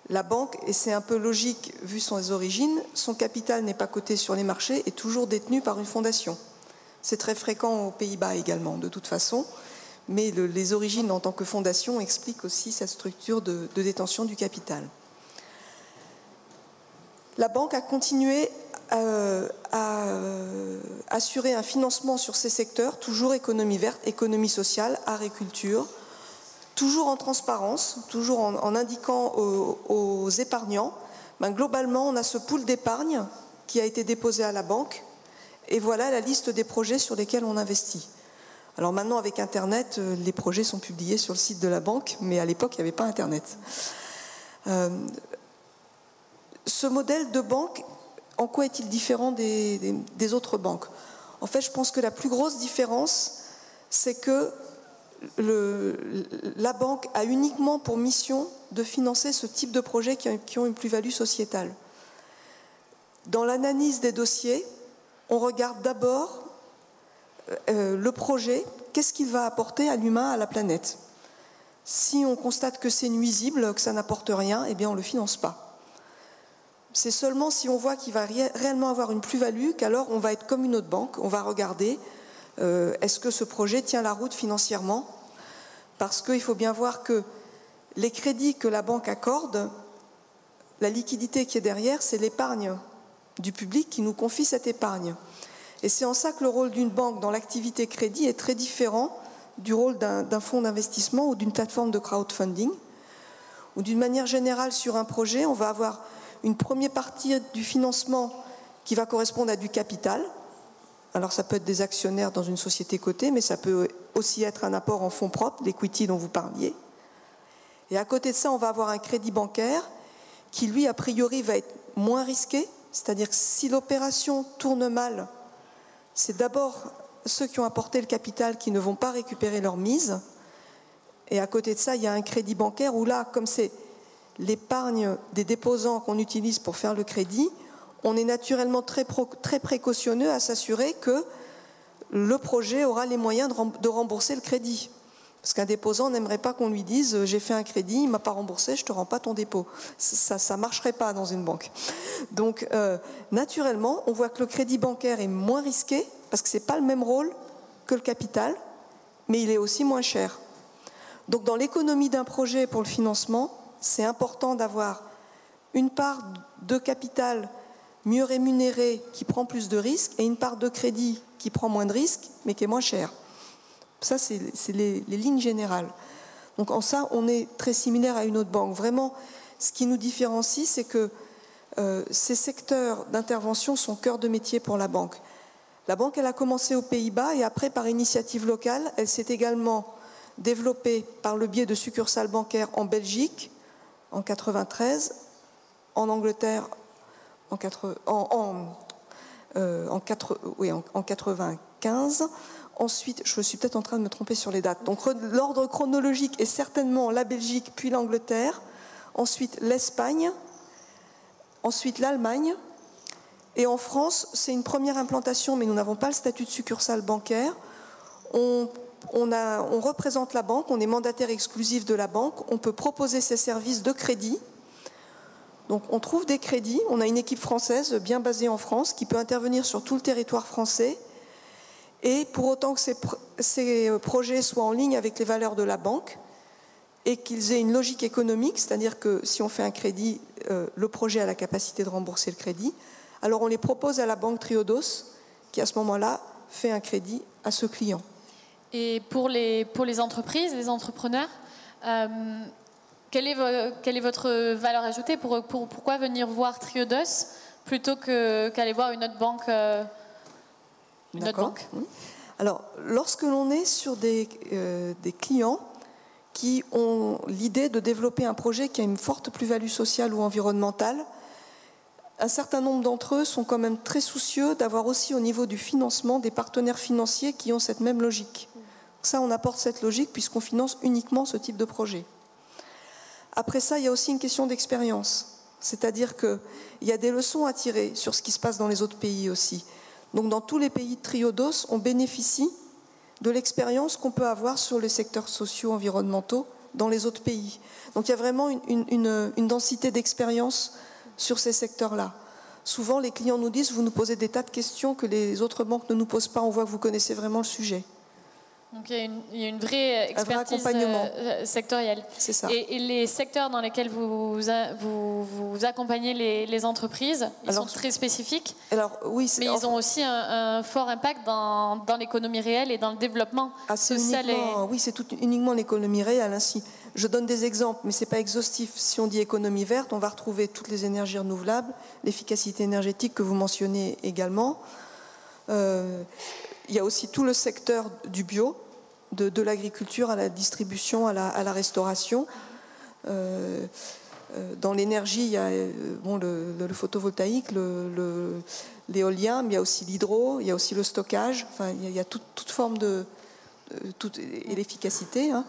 La banque, et c'est un peu logique vu son origines, son capital n'est pas coté sur les marchés, est toujours détenu par une fondation. C'est très fréquent aux Pays-Bas également, de toute façon, mais les origines en tant que fondation expliquent aussi cette structure de détention du capital. La banque a continué à assurer un financement sur ces secteurs, toujours économie verte, économie sociale, art et culture, toujours en transparence, toujours en indiquant aux épargnants, globalement on a ce pool d'épargne qui a été déposé à la banque, et voilà la liste des projets sur lesquels on investit. Alors maintenant, avec Internet, les projets sont publiés sur le site de la banque, mais à l'époque, il n'y avait pas Internet. Ce modèle de banque, en quoi est-il différent des autres banques? En fait, je pense que la plus grosse différence, c'est que la banque a uniquement pour mission de financer ce type de projets qui ont une plus-value sociétale. Dans l'analyse des dossiers, on regarde d'abord le projet, qu'est-ce qu'il va apporter à l'humain, à la planète. Si on constate que c'est nuisible, que ça n'apporte rien, eh bien on ne le finance pas. C'est seulement si on voit qu'il va réellement avoir une plus-value qu'alors on va être comme une autre banque, on va regarder est-ce que ce projet tient la route financièrement, parce qu'il faut bien voir que les crédits que la banque accorde, la liquidité qui est derrière, c'est l'épargne du public qui nous confie cette épargne. Et c'est en ça que le rôle d'une banque dans l'activité crédit est très différent du rôle d'un fonds d'investissement ou d'une plateforme de crowdfunding. Ou d'une manière générale, sur un projet, on va avoir une première partie du financement qui va correspondre à du capital. Alors ça peut être des actionnaires dans une société cotée, mais ça peut aussi être un apport en fonds propres, l'equity dont vous parliez. Et à côté de ça, on va avoir un crédit bancaire qui, lui, a priori, va être moins risqué. C'est-à-dire que si l'opération tourne mal, c'est d'abord ceux qui ont apporté le capital qui ne vont pas récupérer leur mise. Et à côté de ça, il y a un crédit bancaire où là, comme c'est l'épargne des déposants qu'on utilise pour faire le crédit, on est naturellement très précautionneux à s'assurer que le projet aura les moyens de rembourser le crédit. Parce qu'un déposant n'aimerait pas qu'on lui dise « j'ai fait un crédit, il ne m'a pas remboursé, je ne te rends pas ton dépôt ». Ça ne marcherait pas dans une banque. Donc, naturellement, on voit que le crédit bancaire est moins risqué, parce que ce n'est pas le même rôle que le capital, mais il est aussi moins cher. Donc, dans l'économie d'un projet pour le financement, c'est important d'avoir une part de capital mieux rémunérée qui prend plus de risques et une part de crédit qui prend moins de risques, mais qui est moins cher. Ça, c'est les lignes générales. Donc, en ça, on est très similaire à une autre banque. Vraiment, ce qui nous différencie, c'est que ces secteurs d'intervention sont cœur de métier pour la banque. La banque, elle a commencé aux Pays-Bas et après, par initiative locale, elle s'est également développée par le biais de succursales bancaires en Belgique en 1993, en Angleterre en 1995. Ensuite, je suis peut-être en train de me tromper sur les dates. Donc l'ordre chronologique est certainement la Belgique, puis l'Angleterre, ensuite l'Espagne, ensuite l'Allemagne. Et en France, c'est une première implantation, mais nous n'avons pas le statut de succursale bancaire. On représente la banque, on est mandataire exclusif de la banque, on peut proposer ses services de crédit. Donc on trouve des crédits, on a une équipe française bien basée en France qui peut intervenir sur tout le territoire français. Et pour autant que ces projets soient en ligne avec les valeurs de la banque et qu'ils aient une logique économique, c'est-à-dire que si on fait un crédit, le projet a la capacité de rembourser le crédit, alors on les propose à la banque Triodos qui à ce moment-là fait un crédit à ce client. Et pour les entreprises, les entrepreneurs, quelle est votre valeur ajoutée pourquoi venir voir Triodos plutôt qu'aller voir une autre banque Alors, lorsque l'on est sur des clients qui ont l'idée de développer un projet qui a une forte plus-value sociale ou environnementale, un certain nombre d'entre eux sont quand même très soucieux d'avoir aussi au niveau du financement des partenaires financiers qui ont cette même logique. Ça, on apporte cette logique puisqu'on finance uniquement ce type de projet. Après ça, il y a aussi une question d'expérience. C'est-à-dire qu'il y a des leçons à tirer sur ce qui se passe dans les autres pays aussi. Donc dans tous les pays de Triodos, on bénéficie de l'expérience qu'on peut avoir sur les secteurs sociaux, environnementaux dans les autres pays. Donc il y a vraiment une densité d'expérience sur ces secteurs-là. Souvent, les clients nous disent, vous nous posez des tas de questions que les autres banques ne nous posent pas, on voit que vous connaissez vraiment le sujet. Donc il y a une vraie expertise sectorielle. C'est ça. Et les secteurs dans lesquels vous accompagnez les entreprises, ils sont très spécifiques. Alors, oui, mais ils ont aussi un fort impact dans l'économie réelle et dans le développement social. Oui, c'est uniquement l'économie réelle. Ainsi, je donne des exemples, mais ce n'est pas exhaustif. Si on dit économie verte, on va retrouver toutes les énergies renouvelables, l'efficacité énergétique que vous mentionnez également. Il y a aussi tout le secteur du bio, de l'agriculture à la distribution, à la restauration. Dans l'énergie, il y a le photovoltaïque, l'éolien, mais il y a aussi l'hydro, il y a aussi le stockage. Enfin, il y a toute forme et l'efficacité. Hein.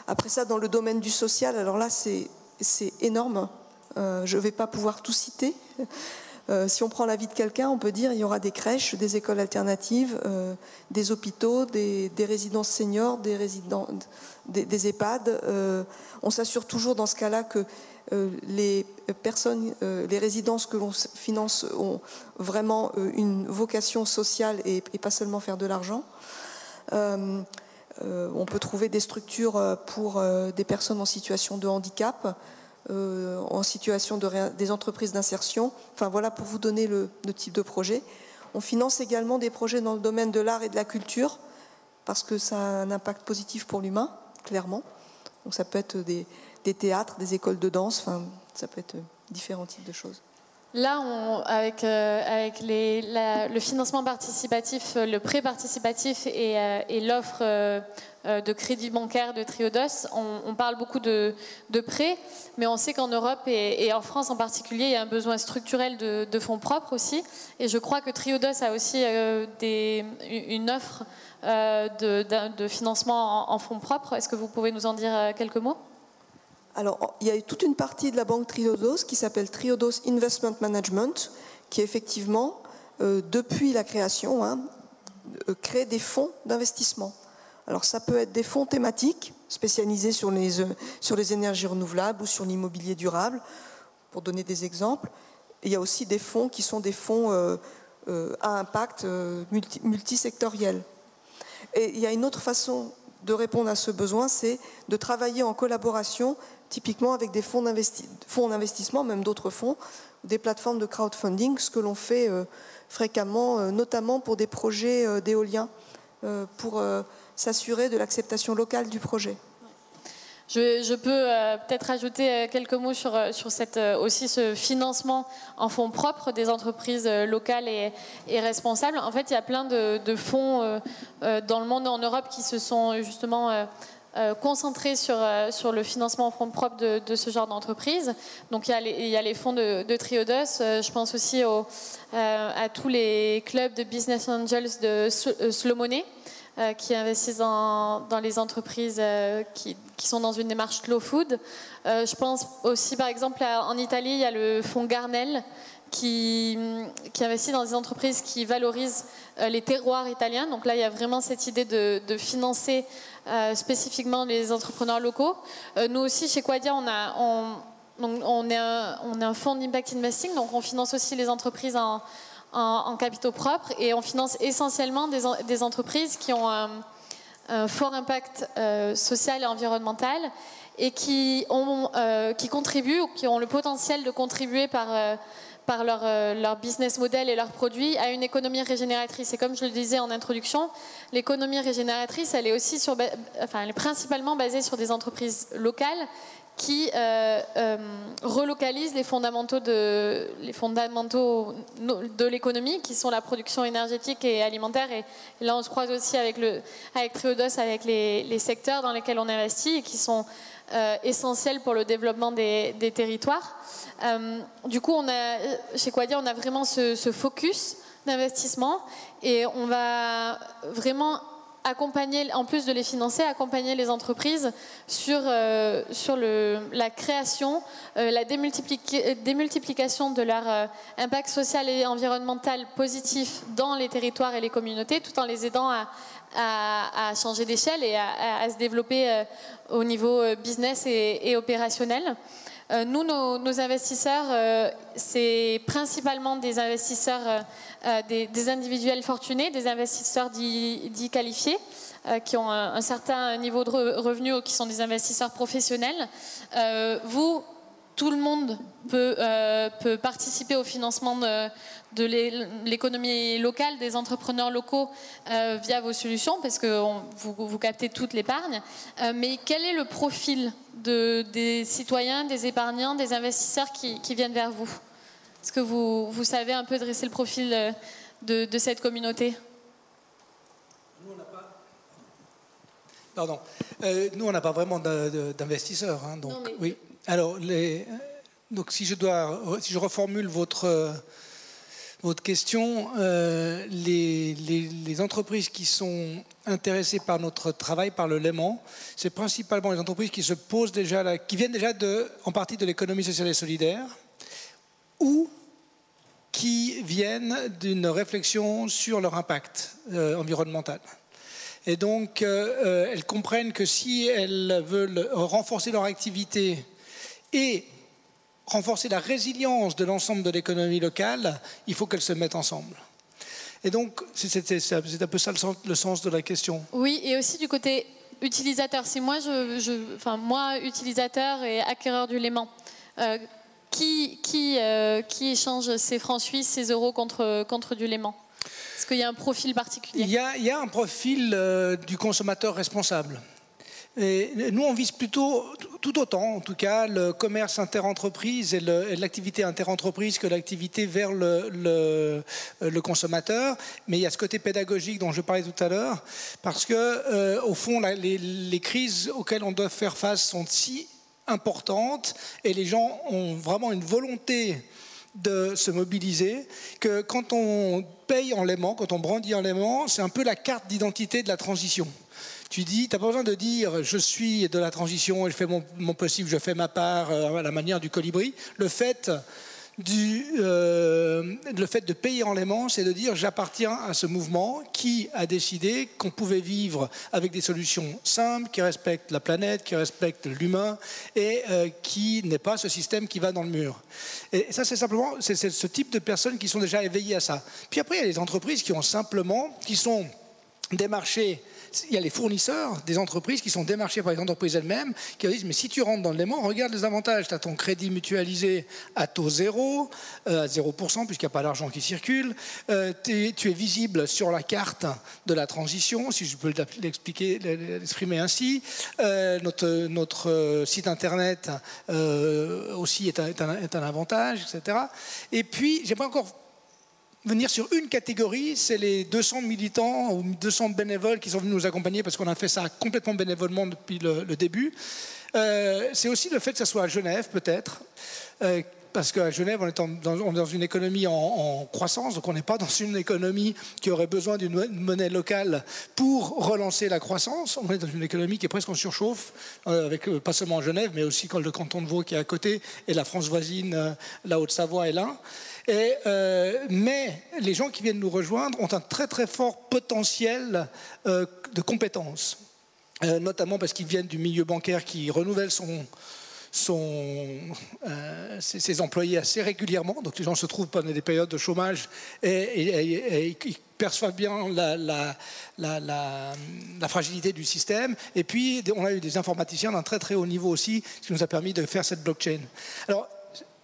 Après ça, dans le domaine du social, alors là, c'est énorme. Je ne vais pas pouvoir tout citer. Si on prend la vie de quelqu'un, on peut dire qu'il y aura des crèches, des écoles alternatives, des hôpitaux, des résidences seniors, des EHPAD. On s'assure toujours dans ce cas-là que les résidences que l'on finance ont vraiment une vocation sociale et pas seulement faire de l'argent. On peut trouver des structures pour des personnes en situation de handicap, en situation des entreprises d'insertion. Enfin voilà, pour vous donner le type de projet. On finance également des projets dans le domaine de l'art et de la culture, parce que ça a un impact positif pour l'humain, clairement. Donc ça peut être des théâtres, des écoles de danse, enfin, ça peut être différents types de choses. Là, avec le financement participatif, le prêt participatif et l'offre de crédit bancaire de Triodos, on parle beaucoup de prêts, mais on sait qu'en Europe et en France en particulier, il y a un besoin structurel de fonds propres aussi. Et je crois que Triodos a aussi une offre de financement en fonds propres. Est-ce que vous pouvez nous en dire quelques mots ? Alors, il y a toute une partie de la banque Triodos qui s'appelle Triodos Investment Management, qui effectivement, depuis la création, crée des fonds d'investissement. Alors, ça peut être des fonds thématiques, spécialisés sur les énergies renouvelables ou sur l'immobilier durable, pour donner des exemples. Et il y a aussi des fonds qui sont des fonds à impact multisectoriel. Et il y a une autre façon de répondre à ce besoin, c'est de travailler en collaboration, typiquement avec des fonds d'investissement, même d'autres fonds, des plateformes de crowdfunding, ce que l'on fait fréquemment, notamment pour des projets d'éolien, pour s'assurer de l'acceptation locale du projet. Je peux peut-être ajouter quelques mots sur aussi ce financement en fonds propres des entreprises locales et responsables. En fait, il y a plein de fonds dans le monde, en Europe, qui se sont justement concentrés sur le financement en fonds propres de ce genre d'entreprise. Donc il y a les fonds de Triodos. Je pense aussi à tous les clubs de business angels de Slow Money, qui investissent dans les entreprises qui sont dans une démarche slow food. Je pense aussi, par exemple, en Italie, il y a le fonds Garnell qui investit dans des entreprises qui valorisent les terroirs italiens. Donc là, il y a vraiment cette idée de financer spécifiquement les entrepreneurs locaux. Nous aussi, chez Quadia, on est un fonds d'impact investing, donc on finance aussi les entreprises en capitaux propres, et on finance essentiellement des entreprises qui ont un fort impact social et environnemental et qui contribuent ou qui ont le potentiel de contribuer par leur business model et leurs produits à une économie régénératrice. Et comme je le disais en introduction, l'économie régénératrice, elle est aussi elle est principalement basée sur des entreprises locales qui relocalisent les fondamentaux de l'économie, qui sont la production énergétique et alimentaire. Et là, on se croise aussi avec Triodos, avec les secteurs dans lesquels on investit et qui sont essentiels pour le développement des territoires. Du coup, chez Quadia, on a vraiment ce focus d'investissement, et on va vraiment accompagner, en plus de les financer, accompagner les entreprises sur la création, la démultiplication de leur impact social et environnemental positif dans les territoires et les communautés, tout en les aidant à changer d'échelle et à se développer au niveau business et opérationnel. Nous, nos investisseurs, c'est principalement des investisseurs, des individuels fortunés, des investisseurs dits qualifiés, qui ont un certain niveau de revenus, ou qui sont des investisseurs professionnels. Tout le monde peut participer au financement de l'économie locale, des entrepreneurs locaux via vos solutions, parce que vous captez toute l'épargne. Mais quel est le profil des citoyens, des épargnants, des investisseurs qui viennent vers vous? Est-ce que vous savez un peu dresser le profil de cette communauté? Nous, on n'a pas vraiment d'investisseurs. Hein, donc, non, oui. Alors, donc si je reformule votre question, les entreprises qui sont intéressées par notre travail, par le Léman, c'est principalement les entreprises qui se posent déjà, qui viennent déjà en partie de l'économie sociale et solidaire, ou qui viennent d'une réflexion sur leur impact environnemental. Et donc, elles comprennent que si elles veulent renforcer leur activité et renforcer la résilience de l'ensemble de l'économie locale, il faut qu'elles se mettent ensemble. Et donc, c'est un peu ça le sens de la question. Oui, et aussi du côté utilisateur. Si moi, moi utilisateur et acquéreur du léman, qui échange ses francs suisses, ses euros contre du léman? Est-ce qu'il y a un profil particulier? Il y a un profil du consommateur responsable. Et nous, on vise plutôt, tout autant, en tout cas, le commerce interentreprise et l'activité interentreprise que l'activité vers le consommateur. Mais il y a ce côté pédagogique dont je parlais tout à l'heure, parce que, au fond, les crises auxquelles on doit faire face sont si importantes et les gens ont vraiment une volonté de se mobiliser, que quand on paye en léman, quand on brandit en léman, c'est un peu la carte d'identité de la transition. Tu dis, tu n'as pas besoin de dire je suis de la transition, je fais mon possible, je fais ma part à la manière du colibri. Le fait de payer en léman, c'est de dire j'appartiens à ce mouvement qui a décidé qu'on pouvait vivre avec des solutions simples, qui respectent la planète, qui respectent l'humain et qui n'est pas ce système qui va dans le mur. Et ça, c'est simplement c'est ce type de personnes qui sont déjà éveillées à ça. Puis après, il y a les entreprises qui sont démarchées. Il y a les fournisseurs des entreprises qui sont démarchés par les entreprises elles-mêmes qui disent mais si tu rentres dans le léman, regarde les avantages, tu as ton crédit mutualisé à taux zéro, à 0% puisqu'il n'y a pas d'argent qui circule, tu es visible sur la carte de la transition, si je peux l'exprimer ainsi, notre site internet aussi est un avantage, etc. Et puis, j'aimerais encore venir sur une catégorie, c'est les 200 militants ou 200 bénévoles qui sont venus nous accompagner parce qu'on a fait ça complètement bénévolement depuis le début. C'est aussi le fait que ça soit à Genève, peut-être, parce qu'à Genève, on est dans une économie en croissance, donc on n'est pas dans une économie qui aurait besoin d'une monnaie locale pour relancer la croissance. On est dans une économie qui est presque en surchauffe, avec pas seulement Genève, mais aussi le canton de Vaud qui est à côté, et la France voisine, la Haute-Savoie est là. Mais les gens qui viennent nous rejoindre ont un très très fort potentiel de compétences, notamment parce qu'ils viennent du milieu bancaire qui renouvelle ses employés assez régulièrement. Donc les gens se trouvent pendant des périodes de chômage et ils perçoivent bien la fragilité du système. Et puis on a eu des informaticiens d'un très très haut niveau aussi, ce qui nous a permis de faire cette blockchain. Alors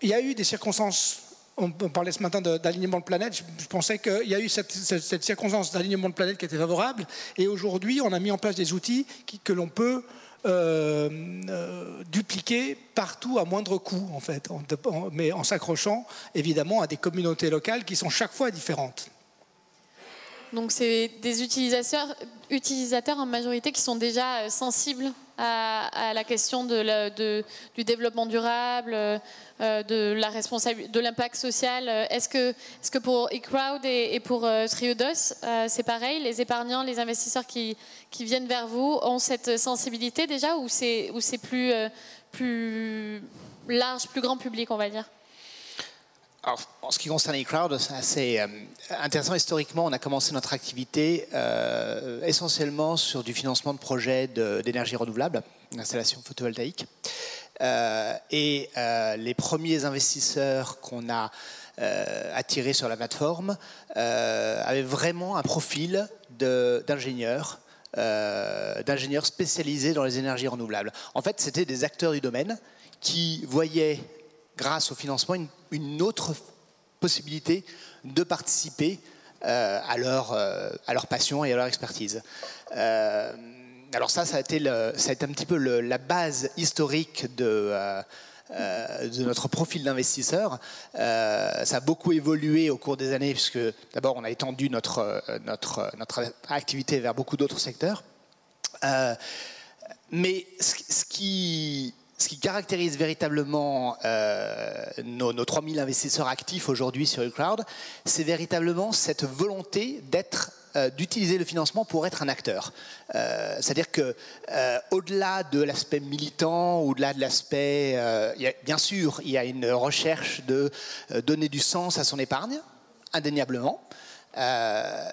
il y a eu des circonstances. On parlait ce matin d'alignement de planète. Je pensais qu'il y a eu cette circonstance d'alignement de planète qui était favorable. Et aujourd'hui, on a mis en place des outils que l'on peut dupliquer partout à moindre coût, en fait, mais en s'accrochant évidemment à des communautés locales qui sont chaque fois différentes. Donc c'est des utilisateurs en majorité qui sont déjà sensibles à la question du développement durable, de l'impact social. Est-ce que pour eCrowd et pour Triodos, c'est pareil, les épargnants, les investisseurs qui viennent vers vous ont cette sensibilité déjà, ou c'est plus large, plus grand public, on va dire? Alors, en ce qui concerne eCrowd, c'est assez intéressant. Historiquement, on a commencé notre activité essentiellement sur du financement de projets d'énergie renouvelable, d'installation photovoltaïque. Les premiers investisseurs qu'on a attirés sur la plateforme avaient vraiment un profil d'ingénieurs spécialisés dans les énergies renouvelables. En fait, c'était des acteurs du domaine qui voyaient, grâce au financement, une autre possibilité de participer à leur passion et à leur expertise. Alors ça a été un petit peu la base historique de notre profil d'investisseur. Ça a beaucoup évolué au cours des années, puisque d'abord on a étendu notre activité vers beaucoup d'autres secteurs. Mais ce qui caractérise véritablement nos 3000 investisseurs actifs aujourd'hui sur eCrowd, c'est véritablement cette volonté d'utiliser le financement pour être un acteur. C'est-à-dire que au-delà de l'aspect militant, au-delà de l'aspect... bien sûr, il y a une recherche de donner du sens à son épargne, indéniablement,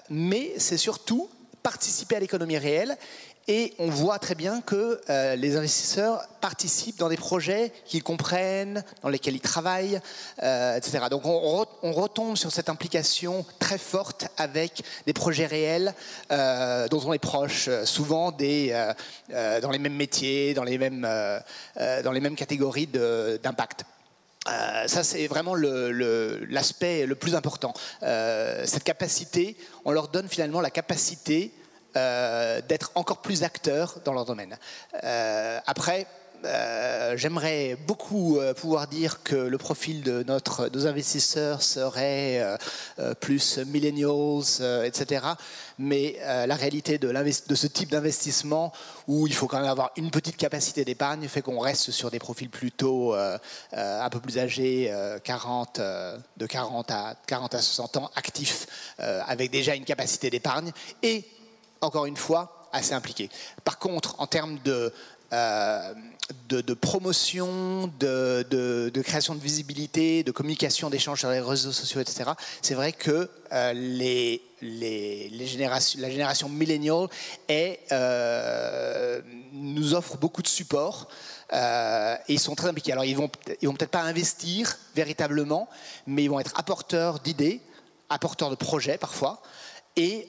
mais c'est surtout participer à l'économie réelle. Et on voit très bien que les investisseurs participent dans des projets qu'ils comprennent, dans lesquels ils travaillent, etc. Donc on retombe sur cette implication très forte avec des projets réels dont on est proche, souvent dans les mêmes métiers, dans les mêmes catégories d'impact. Ça, c'est vraiment l'aspect le plus important. Cette capacité, on leur donne finalement la capacité d'être encore plus acteurs dans leur domaine. Après, j'aimerais beaucoup pouvoir dire que le profil de nos investisseurs serait plus millennials, etc. Mais la réalité de ce type d'investissement, où il faut quand même avoir une petite capacité d'épargne, fait qu'on reste sur des profils plutôt un peu plus âgés, de 40 à 60 ans, actifs, avec déjà une capacité d'épargne et, encore une fois, assez impliqués. Par contre, en termes de promotion, de création de visibilité, de communication, d'échange sur les réseaux sociaux, etc. C'est vrai que la génération millennial nous offre beaucoup de support et ils sont très impliqués. Alors ils vont peut-être pas investir véritablement, mais ils vont être apporteurs d'idées, apporteurs de projets parfois, et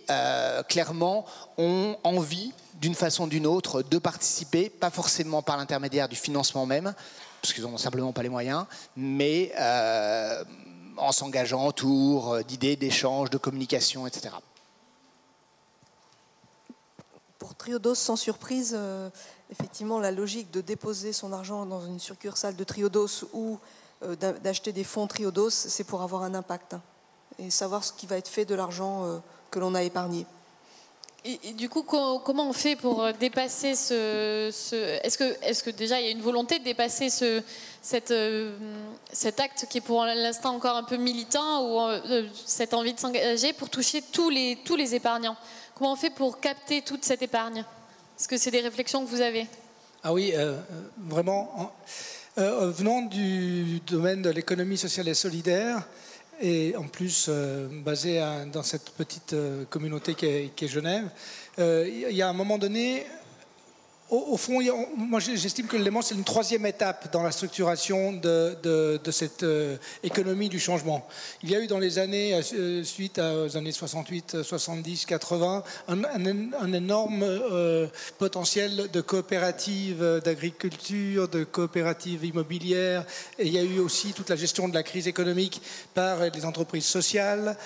clairement ont envie d'une façon ou d'une autre de participer, pas forcément par l'intermédiaire du financement même, parce qu'ils n'ont simplement pas les moyens, mais en s'engageant autour d'idées, d'échanges, de communication, etc. Pour Triodos, sans surprise, effectivement, la logique de déposer son argent dans une succursale de Triodos ou d'acheter des fonds Triodos, c'est pour avoir un impact et savoir ce qui va être fait de l'argent que l'on a épargné. Et du coup, comment on fait pour dépasser Est-ce que déjà il y a une volonté de dépasser cet acte qui est pour l'instant encore un peu militant, ou cette envie de s'engager pour toucher tous les épargnants? Comment on fait pour capter toute cette épargne? Est-ce que c'est des réflexions que vous avez? Ah oui, vraiment. Venant du domaine de l'économie sociale et solidaire, et en plus basé dans cette petite communauté qu'est Genève, il y a un moment donné, au fond, moi j'estime que l'élément c'est une troisième étape dans la structuration de cette économie du changement. Il y a eu dans les années, suite aux années 68, 70, 80, un énorme potentiel de coopératives d'agriculture, de coopératives immobilières, et il y a eu aussi toute la gestion de la crise économique par les entreprises sociales.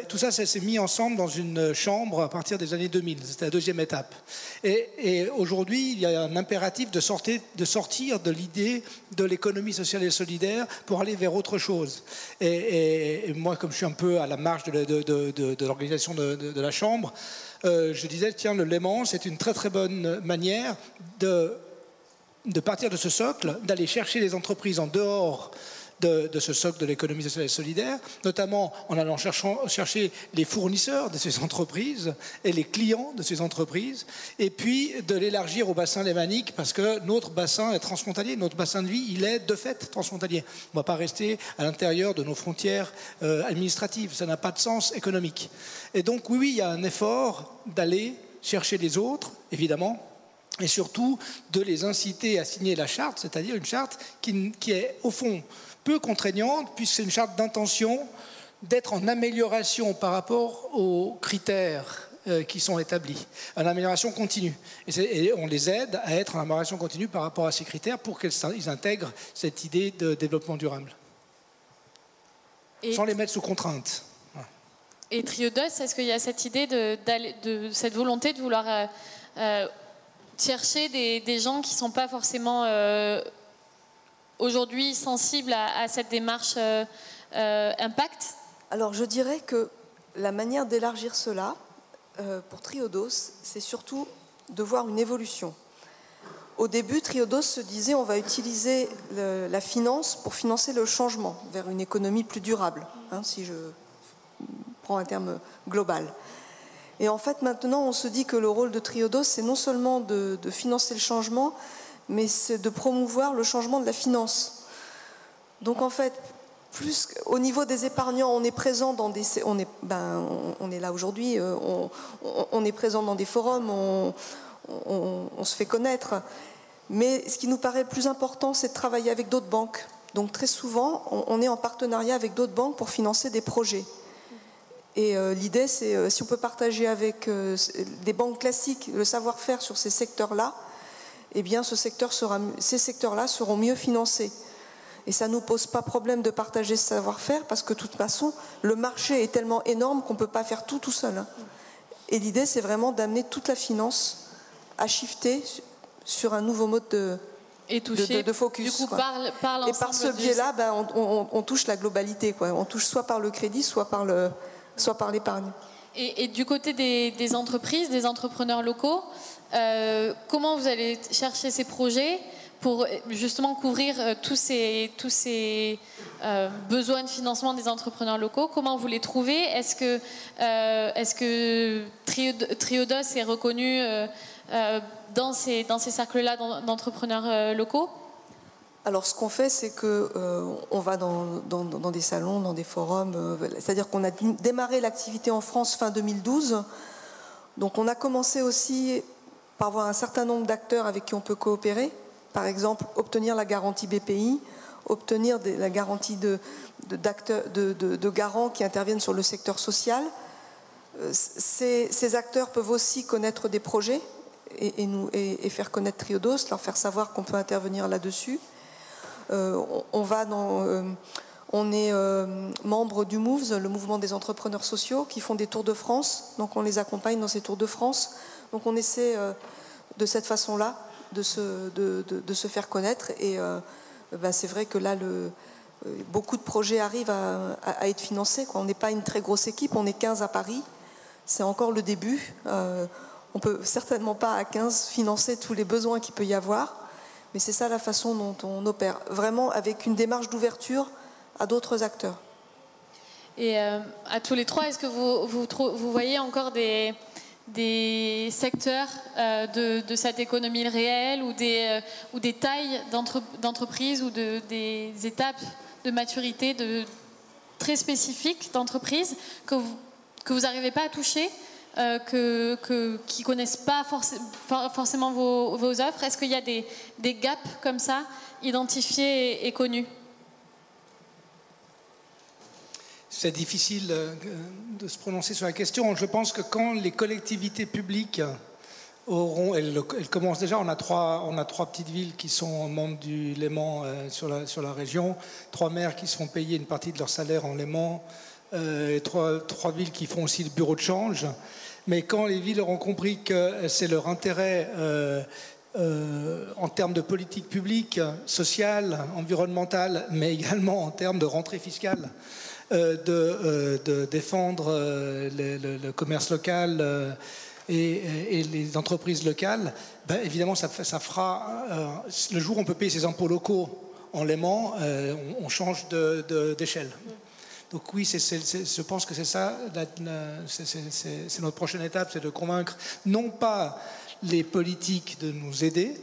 Tout ça, ça s'est mis ensemble dans une chambre à partir des années 2000. C'était la deuxième étape. Et aujourd'hui, il y a un impératif de sortir de l'idée de l'économie sociale et solidaire pour aller vers autre chose. Et moi, comme je suis un peu à la marge de l'organisation de la Chambre, je disais, tiens, le Léman, c'est une très très bonne manière de partir de ce socle, d'aller chercher les entreprises en dehors de ce socle de l'économie sociale et solidaire, notamment en allant chercher les fournisseurs de ces entreprises et les clients de ces entreprises, et puis de l'élargir au bassin lémanique, parce que notre bassin est transfrontalier, notre bassin de vie, il est de fait transfrontalier. On ne va pas rester à l'intérieur de nos frontières administratives, ça n'a pas de sens économique. Et donc oui, il y a un effort d'aller chercher les autres, évidemment, et surtout de les inciter à signer la charte, c'est-à-dire une charte qui est au fond peu contraignante, puisque c'est une charte d'intention d'être en amélioration par rapport aux critères qui sont établis, en amélioration continue. Et on les aide à être en amélioration continue par rapport à ces critères pour qu'ils intègrent cette idée de développement durable, sans les mettre sous contrainte. Et Triodos, est-ce qu'il y a cette idée de cette volonté de vouloir chercher des gens qui ne sont pas forcément aujourd'hui sensibles à cette démarche impact? Alors je dirais que la manière d'élargir cela, pour Triodos, c'est surtout de voir une évolution. Au début, Triodos se disait on va utiliser la finance pour financer le changement vers une économie plus durable, si je prends un terme global. Et en fait, maintenant, on se dit que le rôle de Triodos, c'est non seulement de financer le changement, mais c'est de promouvoir le changement de la finance. Donc en fait, plus au niveau des épargnants, on est présent dans des, on est là aujourd'hui, on est présent dans des forums, on se fait connaître. Mais ce qui nous paraît le plus important, c'est de travailler avec d'autres banques. Donc très souvent, on est en partenariat avec d'autres banques pour financer des projets. Et l'idée, c'est si on peut partager avec des banques classiques le savoir-faire sur ces secteurs-là, eh bien ces secteurs-là seront mieux financés. Et ça ne nous pose pas problème de partager ce savoir-faire parce que de toute façon, le marché est tellement énorme qu'on ne peut pas faire tout seul. Et l'idée, c'est vraiment d'amener toute la finance à shifter sur un nouveau mode de focus. Du coup, par et par ce biais-là, on touche la globalité, quoi. On touche soit par le crédit, soit par l'épargne. Et du côté des entreprises, des entrepreneurs locaux, comment vous allez chercher ces projets pour justement couvrir tous ces besoins de financement des entrepreneurs locaux? Comment vous les trouvez? Est-ce que Triodos est reconnu dans ces cercles-là d'entrepreneurs locaux? Alors, ce qu'on fait, c'est qu'on va dans des salons, dans des forums. C'est-à-dire qu'on a démarré l'activité en France fin 2012. Donc, on a commencé aussi par avoir un certain nombre d'acteurs avec qui on peut coopérer. Par exemple, obtenir la garantie BPI, obtenir la garantie de garants qui interviennent sur le secteur social. Ces acteurs peuvent aussi connaître des projets et faire connaître Triodos, leur faire savoir qu'on peut intervenir là-dessus. On est membre du MOVES, le mouvement des entrepreneurs sociaux, qui font des tours de France. Donc on les accompagne dans ces tours de France. Donc on essaie de cette façon-là de se faire connaître. Et c'est vrai que là, beaucoup de projets arrivent à être financés, quoi. On n'est pas une très grosse équipe, on est 15 à Paris. C'est encore le début. On ne peut certainement pas à 15 financer tous les besoins qu'il peut y avoir. Mais c'est ça la façon dont on opère, vraiment avec une démarche d'ouverture à d'autres acteurs. Et à tous les trois, est-ce que vous voyez encore des secteurs de cette économie réelle ou des tailles d'entreprises ou des étapes de maturité très spécifiques d'entreprises que vous n'arrivez pas à toucher, qui ne connaissent pas forcément vos offres? Est-ce qu'il y a des gaps comme ça, identifiés et connus? C'est difficile de se prononcer sur la question. Je pense que quand les collectivités publiques elles commencent déjà, on a trois petites villes qui sont membres du Léman sur la région, 3 maires qui se font payer une partie de leur salaire en Léman, et 3 villes qui font aussi le bureau de change. Mais quand les villes auront compris que c'est leur intérêt en termes de politique publique, sociale, environnementale, mais également en termes de rentrée fiscale, de défendre le commerce local et les entreprises locales, évidemment ça fera, le jour où on peut payer ses impôts locaux en Léman, on change d'échelle. Donc oui, je pense que c'est ça, c'est notre prochaine étape, c'est de convaincre non pas les politiques de nous aider,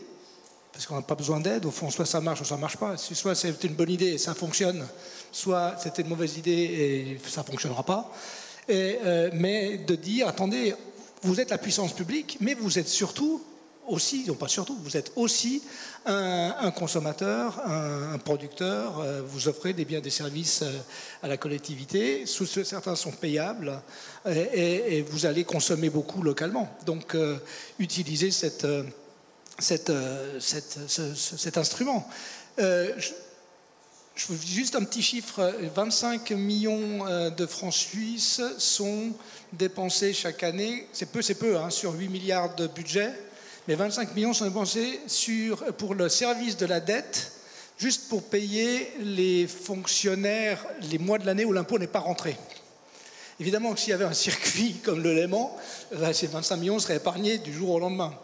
parce qu'on n'a pas besoin d'aide, au fond, soit ça marche, soit ça ne marche pas. Soit c'est une bonne idée et ça fonctionne, soit c'était une mauvaise idée et ça ne fonctionnera pas. Mais de dire, attendez, vous êtes la puissance publique, mais vous êtes surtout aussi, non pas surtout, vous êtes aussi un consommateur, un producteur, vous offrez des biens et des services à la collectivité, certains sont payables et vous allez consommer beaucoup localement. Donc utilisez cet instrument. Je vous dis juste un petit chiffre, 25 millions de francs suisses sont dépensés chaque année, c'est peu hein, sur 8 milliards de budget, mais 25 millions sont dépensés pour le service de la dette, juste pour payer les fonctionnaires les mois de l'année où l'impôt n'est pas rentré. Évidemment que s'il y avait un circuit comme le Léman, ces 25 millions seraient épargnés du jour au lendemain.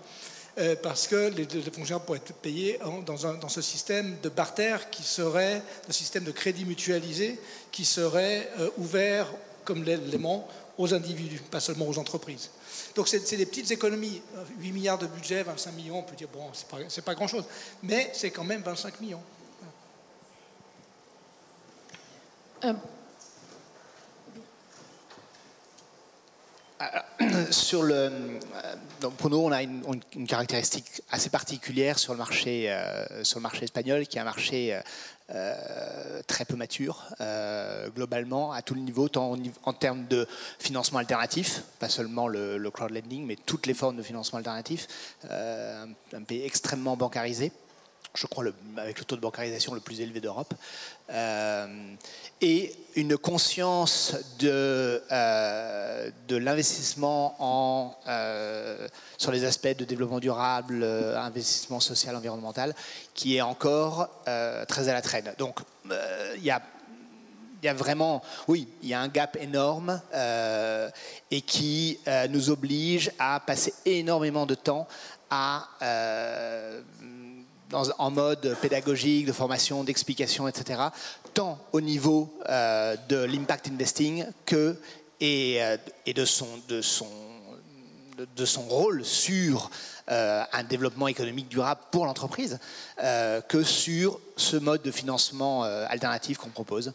Parce que les fonctionnaires pourraient être payés dans ce système de barter qui serait, un système de crédit mutualisé qui serait ouvert, comme l'élément, aux individus, pas seulement aux entreprises. Donc c'est des petites économies, 8 milliards de budget, 25 millions, on peut dire, bon, c'est pas grand-chose, mais c'est quand même 25 millions. Donc pour nous, on a une caractéristique assez particulière sur le marché espagnol, qui est un marché très peu mature, globalement, à tous les niveaux, tant en termes de financement alternatif, pas seulement le crowdlending, mais toutes les formes de financement alternatif, un pays extrêmement bancarisé, je crois avec le taux de bancarisation le plus élevé d'Europe, et une conscience de l'investissement sur les aspects de développement durable, investissement social, environnemental, qui est encore très à la traîne. Donc, il y a vraiment, oui, il y a un gap énorme et qui nous oblige à passer énormément de temps en mode pédagogique, de formation, d'explication, etc., tant au niveau de l'impact investing et de son rôle sur un développement économique durable pour l'entreprise que sur ce mode de financement alternatif qu'on propose.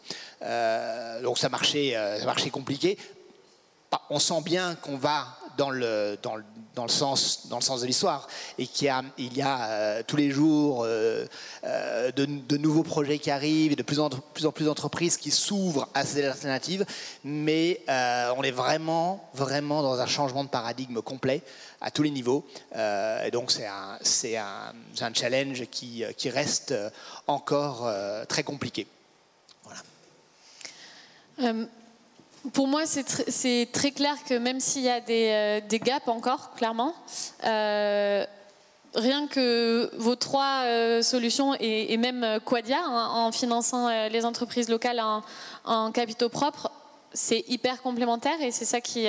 Donc ça marchait compliqué. On sent bien qu'on va dans le sens de l'histoire et qu'il y a tous les jours de nouveaux projets qui arrivent et de plus en plus d'entreprises qui s'ouvrent à ces alternatives, mais on est vraiment dans un changement de paradigme complet à tous les niveaux, et donc c'est un challenge qui reste encore très compliqué. Voilà. Pour moi, c'est très clair que même s'il y a des gaps encore, clairement, rien que vos trois solutions et même Quadia, en finançant les entreprises locales en capitaux propres, c'est hyper complémentaire et c'est ça qui,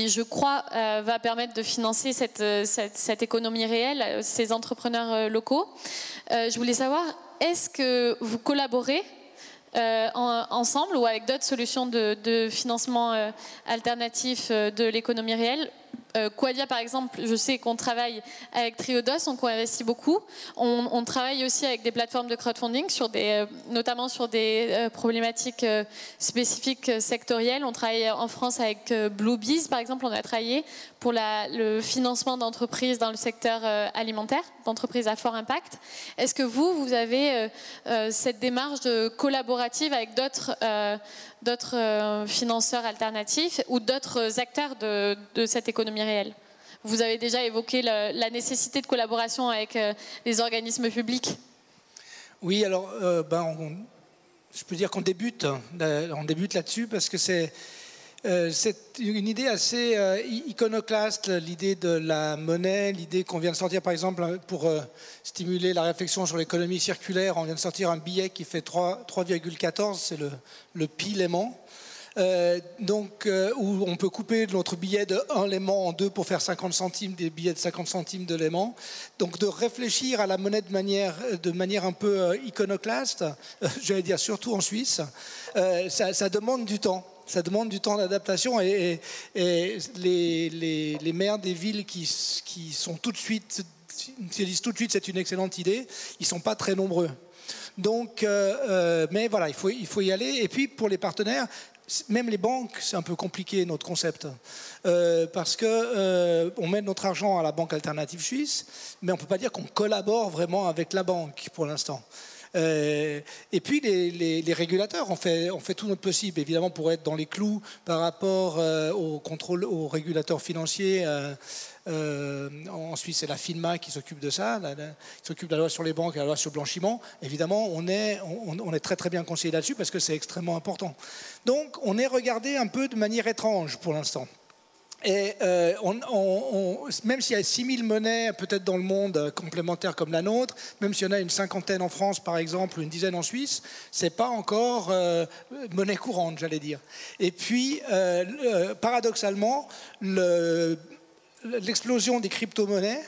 je crois, va permettre de financer cette économie réelle, ces entrepreneurs locaux. Je voulais savoir, est-ce que vous collaborez ensemble ou avec d'autres solutions de financement alternatif de l'économie réelle? Quadia, par exemple, je sais qu'on travaille avec Triodos, on co-investit beaucoup. On travaille aussi avec des plateformes de crowdfunding, notamment sur des problématiques spécifiques sectorielles. On travaille en France avec Bluebees, par exemple. On a travaillé pour le financement d'entreprises dans le secteur alimentaire, d'entreprises à fort impact. Est-ce que vous avez cette démarche collaborative avec d'autres financeurs alternatifs ou d'autres acteurs de cette économie réelle? Vous avez déjà évoqué la nécessité de collaboration avec les organismes publics. Oui, alors je peux dire qu'on débute là-dessus parce que c'est une idée assez iconoclaste, l'idée de la monnaie, l'idée qu'on vient de sortir par exemple pour stimuler la réflexion sur l'économie circulaire, on vient de sortir un billet qui fait 3,14, c'est le pi léman. Où on peut couper notre billet de 1 léman en 2 pour faire 50 centimes, des billets de 50 centimes de léman. Donc de réfléchir à la monnaie de manière un peu iconoclaste, j'allais dire surtout en Suisse, ça demande du temps. Ça demande du temps d'adaptation et les maires des villes qui sont tout de suite, disent tout de suite c'est une excellente idée, ils ne sont pas très nombreux. Donc, mais voilà, il faut y aller. Et puis pour les partenaires, même les banques, c'est un peu compliqué notre concept, parce que on met notre argent à la banque alternative suisse, mais on ne peut pas dire qu'on collabore vraiment avec la banque pour l'instant. Et puis les régulateurs ont fait tout notre possible, évidemment, pour être dans les clous par rapport aux régulateurs financiers. En Suisse, c'est la FINMA qui s'occupe de ça, qui s'occupe de la loi sur les banques et la loi sur le blanchiment. Évidemment, on est très très bien conseillé là-dessus parce que c'est extrêmement important. Donc, on est regardé un peu de manière étrange pour l'instant. Et même s'il y a 6000 monnaies peut-être dans le monde complémentaires comme la nôtre, même s'il y en a une cinquantaine en France par exemple, une dizaine en Suisse, c'est pas encore monnaie courante, j'allais dire. Et puis, paradoxalement, l'explosion des crypto-monnaies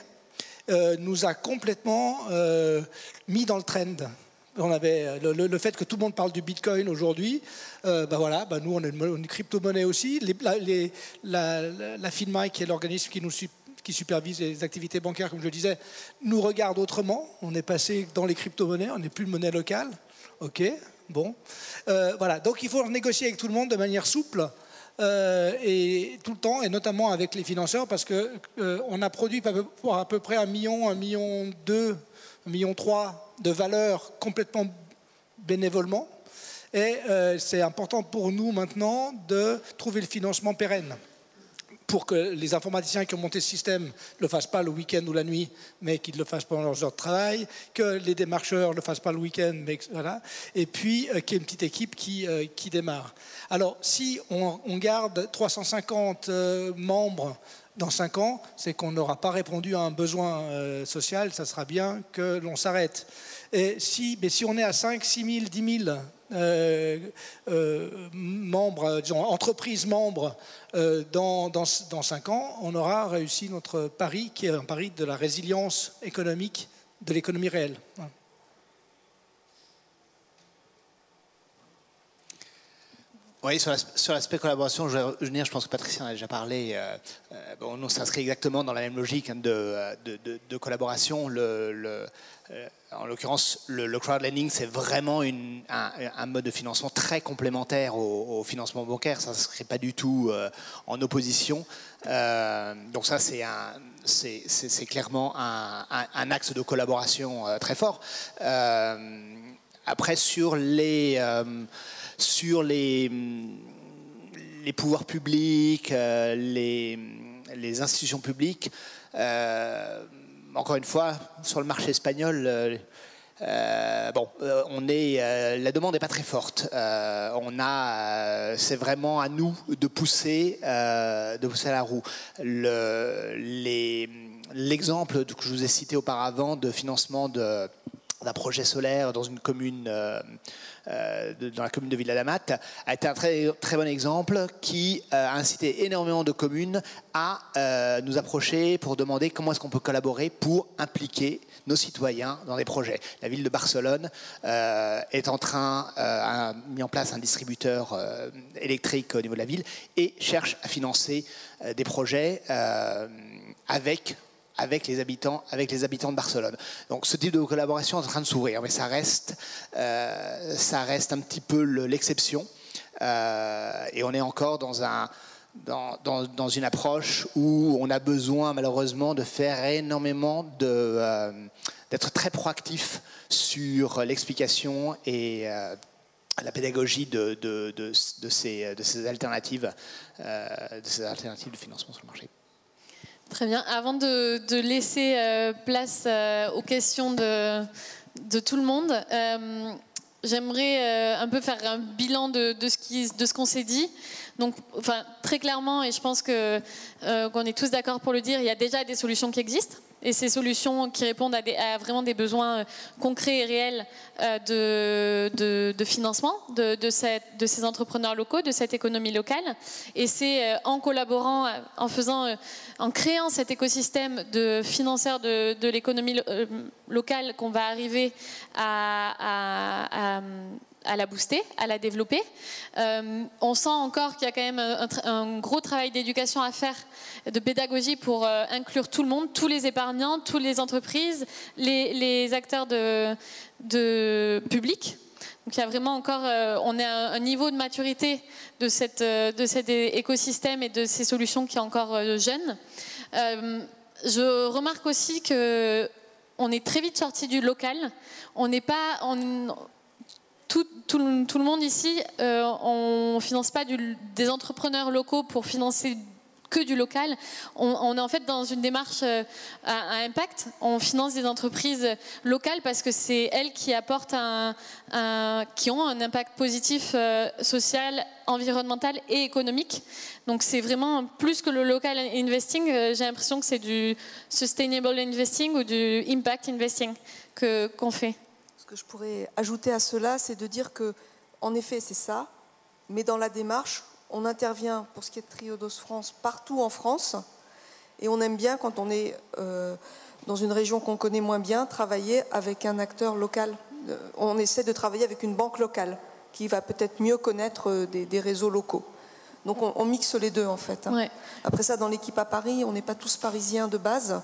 nous a complètement mis dans le trend. On avait le fait que tout le monde parle du Bitcoin aujourd'hui, nous on est une crypto-monnaie aussi. La FINMA, qui est l'organisme qui supervise les activités bancaires, comme je le disais, nous regarde autrement. On est passé dans les crypto-monnaies, on n'est plus de monnaie locale. Ok, Bon, voilà. Donc il faut négocier avec tout le monde de manière souple et tout le temps, et notamment avec les financeurs, parce que on a produit pour à peu près 1 million, 1,2 million, 1,3 million de valeur complètement bénévolement. Et c'est important pour nous maintenant de trouver le financement pérenne, pour que les informaticiens qui ont monté ce système ne le fassent pas le week-end ou la nuit, mais qu'ils le fassent pendant leurs heures de travail, que les démarcheurs ne le fassent pas le week-end, mais voilà, et puis qu'il y ait une petite équipe qui démarre. Alors, si on garde 350 membres dans 5 ans, c'est qu'on n'aura pas répondu à un besoin social, ça sera bien que l'on s'arrête. Et si on est à 5, 6 000, 10 000 membres, disons, entreprises membres dans 5 ans, on aura réussi notre pari, qui est un pari de la résilience économique de l'économie réelle. Voilà. Oui, sur l'aspect collaboration, je pense que Patricia en a déjà parlé. Nous s'inscrit exactement dans la même logique de collaboration. En l'occurrence, le crowdlending, c'est vraiment un mode de financement très complémentaire au financement bancaire. Ça ne serait pas du tout en opposition. Donc ça, c'est clairement un axe de collaboration très fort. Après, sur les pouvoirs publics, les institutions publiques, encore une fois, sur le marché espagnol, la demande n'est pas très forte. C'est vraiment à nous de pousser la roue. L'exemple que je vous ai cité auparavant de financement d'un projet solaire dans une commune, dans la commune de Villadamat, a été un très, très bon exemple qui a incité énormément de communes à nous approcher pour demander comment est-ce qu'on peut collaborer pour impliquer nos citoyens dans des projets. La ville de Barcelone a mis en place un distributeur électrique au niveau de la ville et cherche à financer des projets avec les habitants de Barcelone. Donc ce type de collaboration est en train de s'ouvrir, mais ça reste un petit peu l'exception. Et on est encore dans une approche où on a besoin malheureusement de faire énormément d'être très proactif sur l'explication et la pédagogie de ces alternatives de financement sur le marché. Très bien. Avant de laisser place aux questions de tout le monde, j'aimerais un peu faire un bilan de ce qu'on s'est dit. Donc, très clairement, et je pense qu'on est tous d'accord pour le dire, il y a déjà des solutions qui existent. Et ces solutions qui répondent à vraiment des besoins concrets et réels de financement de ces entrepreneurs locaux, de cette économie locale. Et c'est en collaborant, en créant cet écosystème de financeurs de l'économie locale qu'on va arriver à la booster, à la développer. On sent encore qu'il y a quand même un gros travail d'éducation à faire, de pédagogie pour inclure tout le monde, tous les épargnants, toutes les entreprises, les acteurs de public. Donc il y a vraiment encore, on est à un niveau de maturité de cet écosystème et de ces solutions qui est encore jeune. Je remarque aussi qu'on est très vite sorti du local. On n'est pas... Tout le monde ici, on ne finance pas des entrepreneurs locaux pour financer que du local. On est en fait dans une démarche à impact. On finance des entreprises locales parce que c'est elles qui apportent qui ont un impact positif social, environnemental et économique. Donc c'est vraiment plus que le local investing. J'ai l'impression que c'est du sustainable investing ou du impact investing qu'on fait. Ce que je pourrais ajouter à cela, c'est de dire que, en effet, c'est ça, mais dans la démarche, on intervient, pour ce qui est de Triodos France, partout en France, et on aime bien, quand on est dans une région qu'on connaît moins bien, travailler avec un acteur local. On essaie de travailler avec une banque locale, qui va peut-être mieux connaître des réseaux locaux. Donc on mixe les deux, en fait. Ouais. Après ça, dans l'équipe à Paris, on n'est pas tous parisiens de base.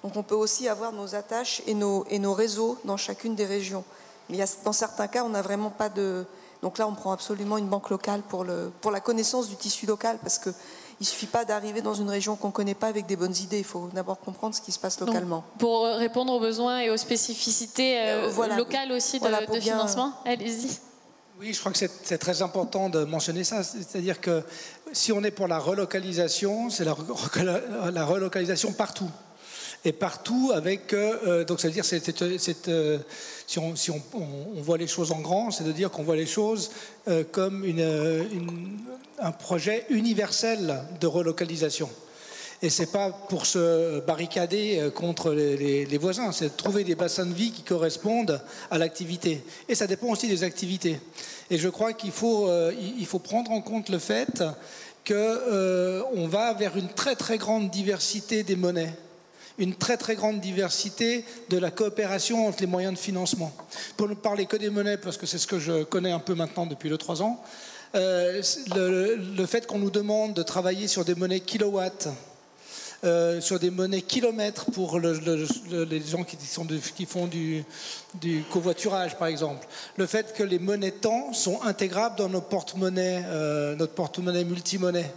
Donc on peut aussi avoir nos attaches et nos réseaux dans chacune des régions. Mais dans certains cas, on n'a vraiment pas de... Donc là, on prend absolument une banque locale pour la connaissance du tissu local, parce qu'il ne suffit pas d'arriver dans une région qu'on ne connaît pas avec des bonnes idées. Il faut d'abord comprendre ce qui se passe localement. Donc, pour répondre aux besoins et aux spécificités locales aussi de financement, allez-y. Oui, je crois que c'est très important de mentionner ça. C'est-à-dire que si on est pour la relocalisation, c'est la relocalisation partout. Et partout avec... donc ça veut dire, si on voit les choses en grand, c'est de dire qu'on voit les choses comme un projet universel de relocalisation. Et ce n'est pas pour se barricader contre les voisins, c'est de trouver des bassins de vie qui correspondent à l'activité. Et ça dépend aussi des activités. Et je crois qu'il faut prendre en compte le fait qu'on va vers une très très grande diversité des monnaies, une très très grande diversité de la coopération entre les moyens de financement. Pour ne parler que des monnaies, parce que c'est ce que je connais un peu maintenant depuis 3 ans, le fait qu'on nous demande de travailler sur des monnaies kilowatts, sur des monnaies kilomètres pour les gens qui font du covoiturage, par exemple. Le fait que les monnaies temps sont intégrables dans nos porte-monnaies, notre porte-monnaie multimonnaie,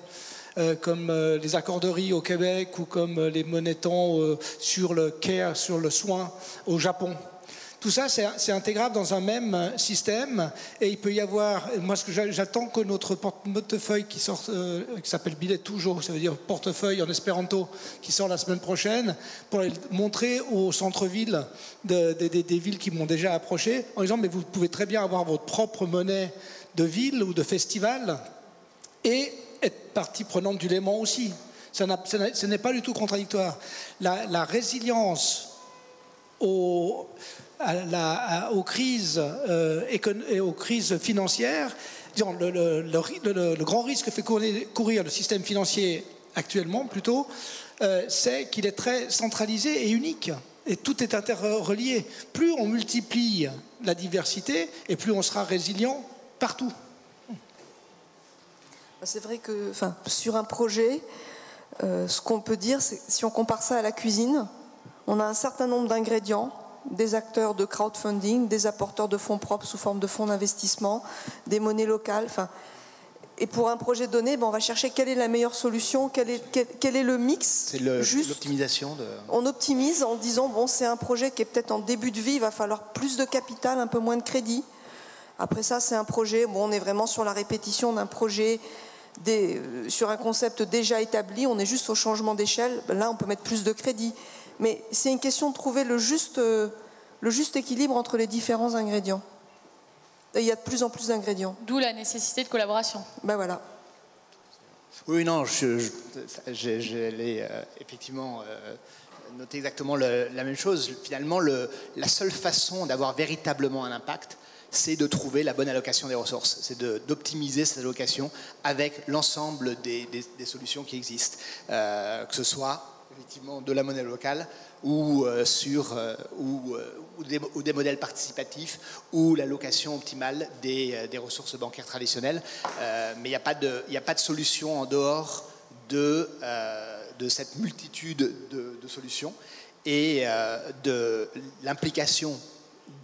comme les accorderies au Québec ou comme les monnaies temps sur le care, sur le soin au Japon. Tout ça, c'est intégrable dans un même système et il peut y avoir... Moi, j'attends que notre portefeuille qui s'appelle Billet Toujours, ça veut dire portefeuille en espéranto, qui sort la semaine prochaine, pour les montrer au centre-ville des villes qui m'ont déjà approché, en disant, mais vous pouvez très bien avoir votre propre monnaie de ville ou de festival et être partie prenante du Léman aussi. Ce n'est pas du tout contradictoire. La résilience aux crises et aux crises financières, disons, le grand risque que fait courir le système financier actuellement, plutôt, c'est qu'il est très centralisé et unique. Et tout est interrelié. Plus on multiplie la diversité, et plus on sera résilient partout. C'est vrai que, sur un projet, ce qu'on peut dire, c'est si on compare ça à la cuisine, on a un certain nombre d'ingrédients, des acteurs de crowdfunding, des apporteurs de fonds propres sous forme de fonds d'investissement, des monnaies locales. Et pour un projet donné, on va chercher quelle est la meilleure solution, quel est le mix. C'est l'optimisation de... On optimise en disant, c'est un projet qui est peut-être en début de vie, il va falloir plus de capital, un peu moins de crédit. Après ça, c'est un projet, on est vraiment sur la répétition d'un projet, sur un concept déjà établi, on est juste au changement d'échelle. Là, on peut mettre plus de crédit. Mais c'est une question de trouver le juste équilibre entre les différents ingrédients. Et il y a de plus en plus d'ingrédients. D'où la nécessité de collaboration. Ben voilà. Oui, non, j'allais effectivement noter exactement la même chose. Finalement, la seule façon d'avoir véritablement un impact, c'est de trouver la bonne allocation des ressources. C'est d'optimiser cette allocation avec l'ensemble des solutions qui existent. Que ce soit effectivement de la monnaie locale ou des modèles participatifs ou l'allocation optimale des ressources bancaires traditionnelles. Mais il n'y a pas de solution en dehors de cette multitude de solutions et de l'implication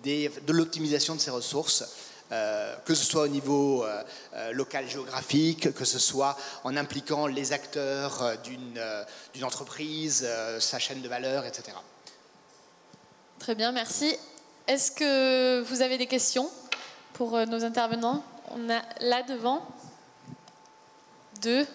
de l'optimisation de ces ressources, que ce soit au niveau local géographique, que ce soit en impliquant les acteurs d'une entreprise, sa chaîne de valeur, etc. Très bien, merci. Est-ce que vous avez des questions pour nos intervenants? On a là devant 2.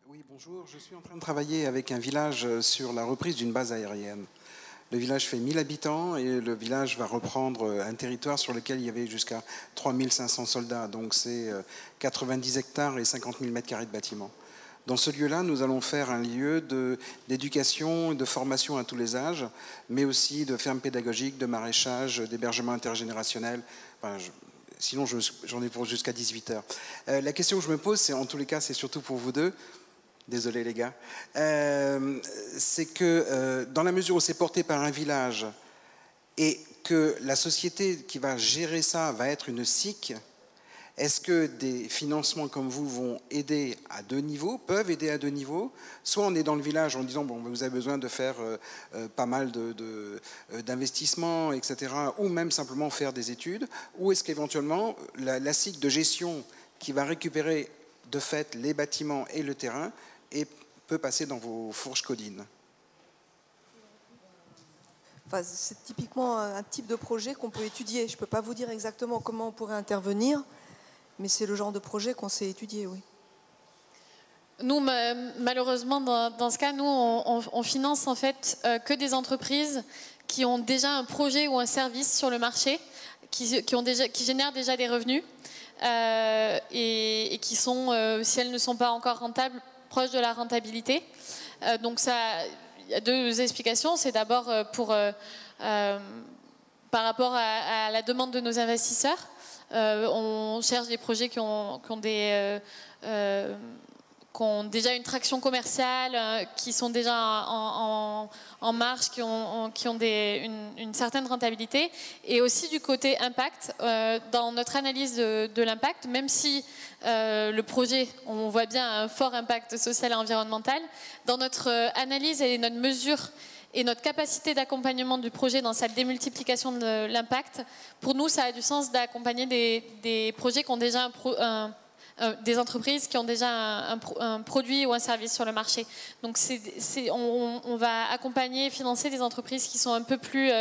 Oui, bonjour. Je suis en train de travailler avec un village sur la reprise d'une base aérienne. Le village fait 1000 habitants et le village va reprendre un territoire sur lequel il y avait jusqu'à 3500 soldats. Donc c'est 90 hectares et 50 000 mètres carrés de bâtiments. Dans ce lieu-là, nous allons faire un lieu d'éducation et de formation à tous les âges, mais aussi de ferme pédagogique, de maraîchage, d'hébergement intergénérationnel. Sinon, j'en ai pour jusqu'à 18 heures. La question que je me pose, en tous les cas, c'est surtout pour vous deux. Désolé les gars, c'est que dans la mesure où c'est porté par un village et que la société qui va gérer ça va être une SIC, Est-ce que des financements comme vous vont aider à deux niveaux, peuvent aider à deux niveaux? Soit on est dans le village en disant, bon, vous avez besoin de faire pas mal d'investissements, etc., ou même simplement faire des études, ou est-ce qu'éventuellement la SIC de gestion qui va récupérer de fait les bâtiments et le terrain peut passer dans vos fourches codines? Enfin, c'est typiquement un type de projet qu'on peut étudier. Je ne peux pas vous dire exactement comment on pourrait intervenir, mais c'est le genre de projet qu'on sait étudier, oui. Nous, malheureusement, dans ce cas, nous, on finance en fait que des entreprises qui ont déjà un projet ou un service sur le marché, qui génèrent déjà des revenus et qui sont, si elles ne sont pas encore rentables, proches de la rentabilité. Donc ça, il y a deux explications. C'est d'abord par rapport à la demande de nos investisseurs. On cherche des projets qui ont déjà une traction commerciale, qui sont déjà en marche, qui ont une certaine rentabilité. Et aussi du côté impact, dans notre analyse de l'impact, même si le projet, on voit bien un fort impact social et environnemental, dans notre analyse et notre mesure et notre capacité d'accompagnement du projet dans cette démultiplication de l'impact, pour nous, ça a du sens d'accompagner des projets qui ont déjà des entreprises qui ont déjà un produit ou un service sur le marché. Donc on va accompagner et financer des entreprises qui sont un peu plus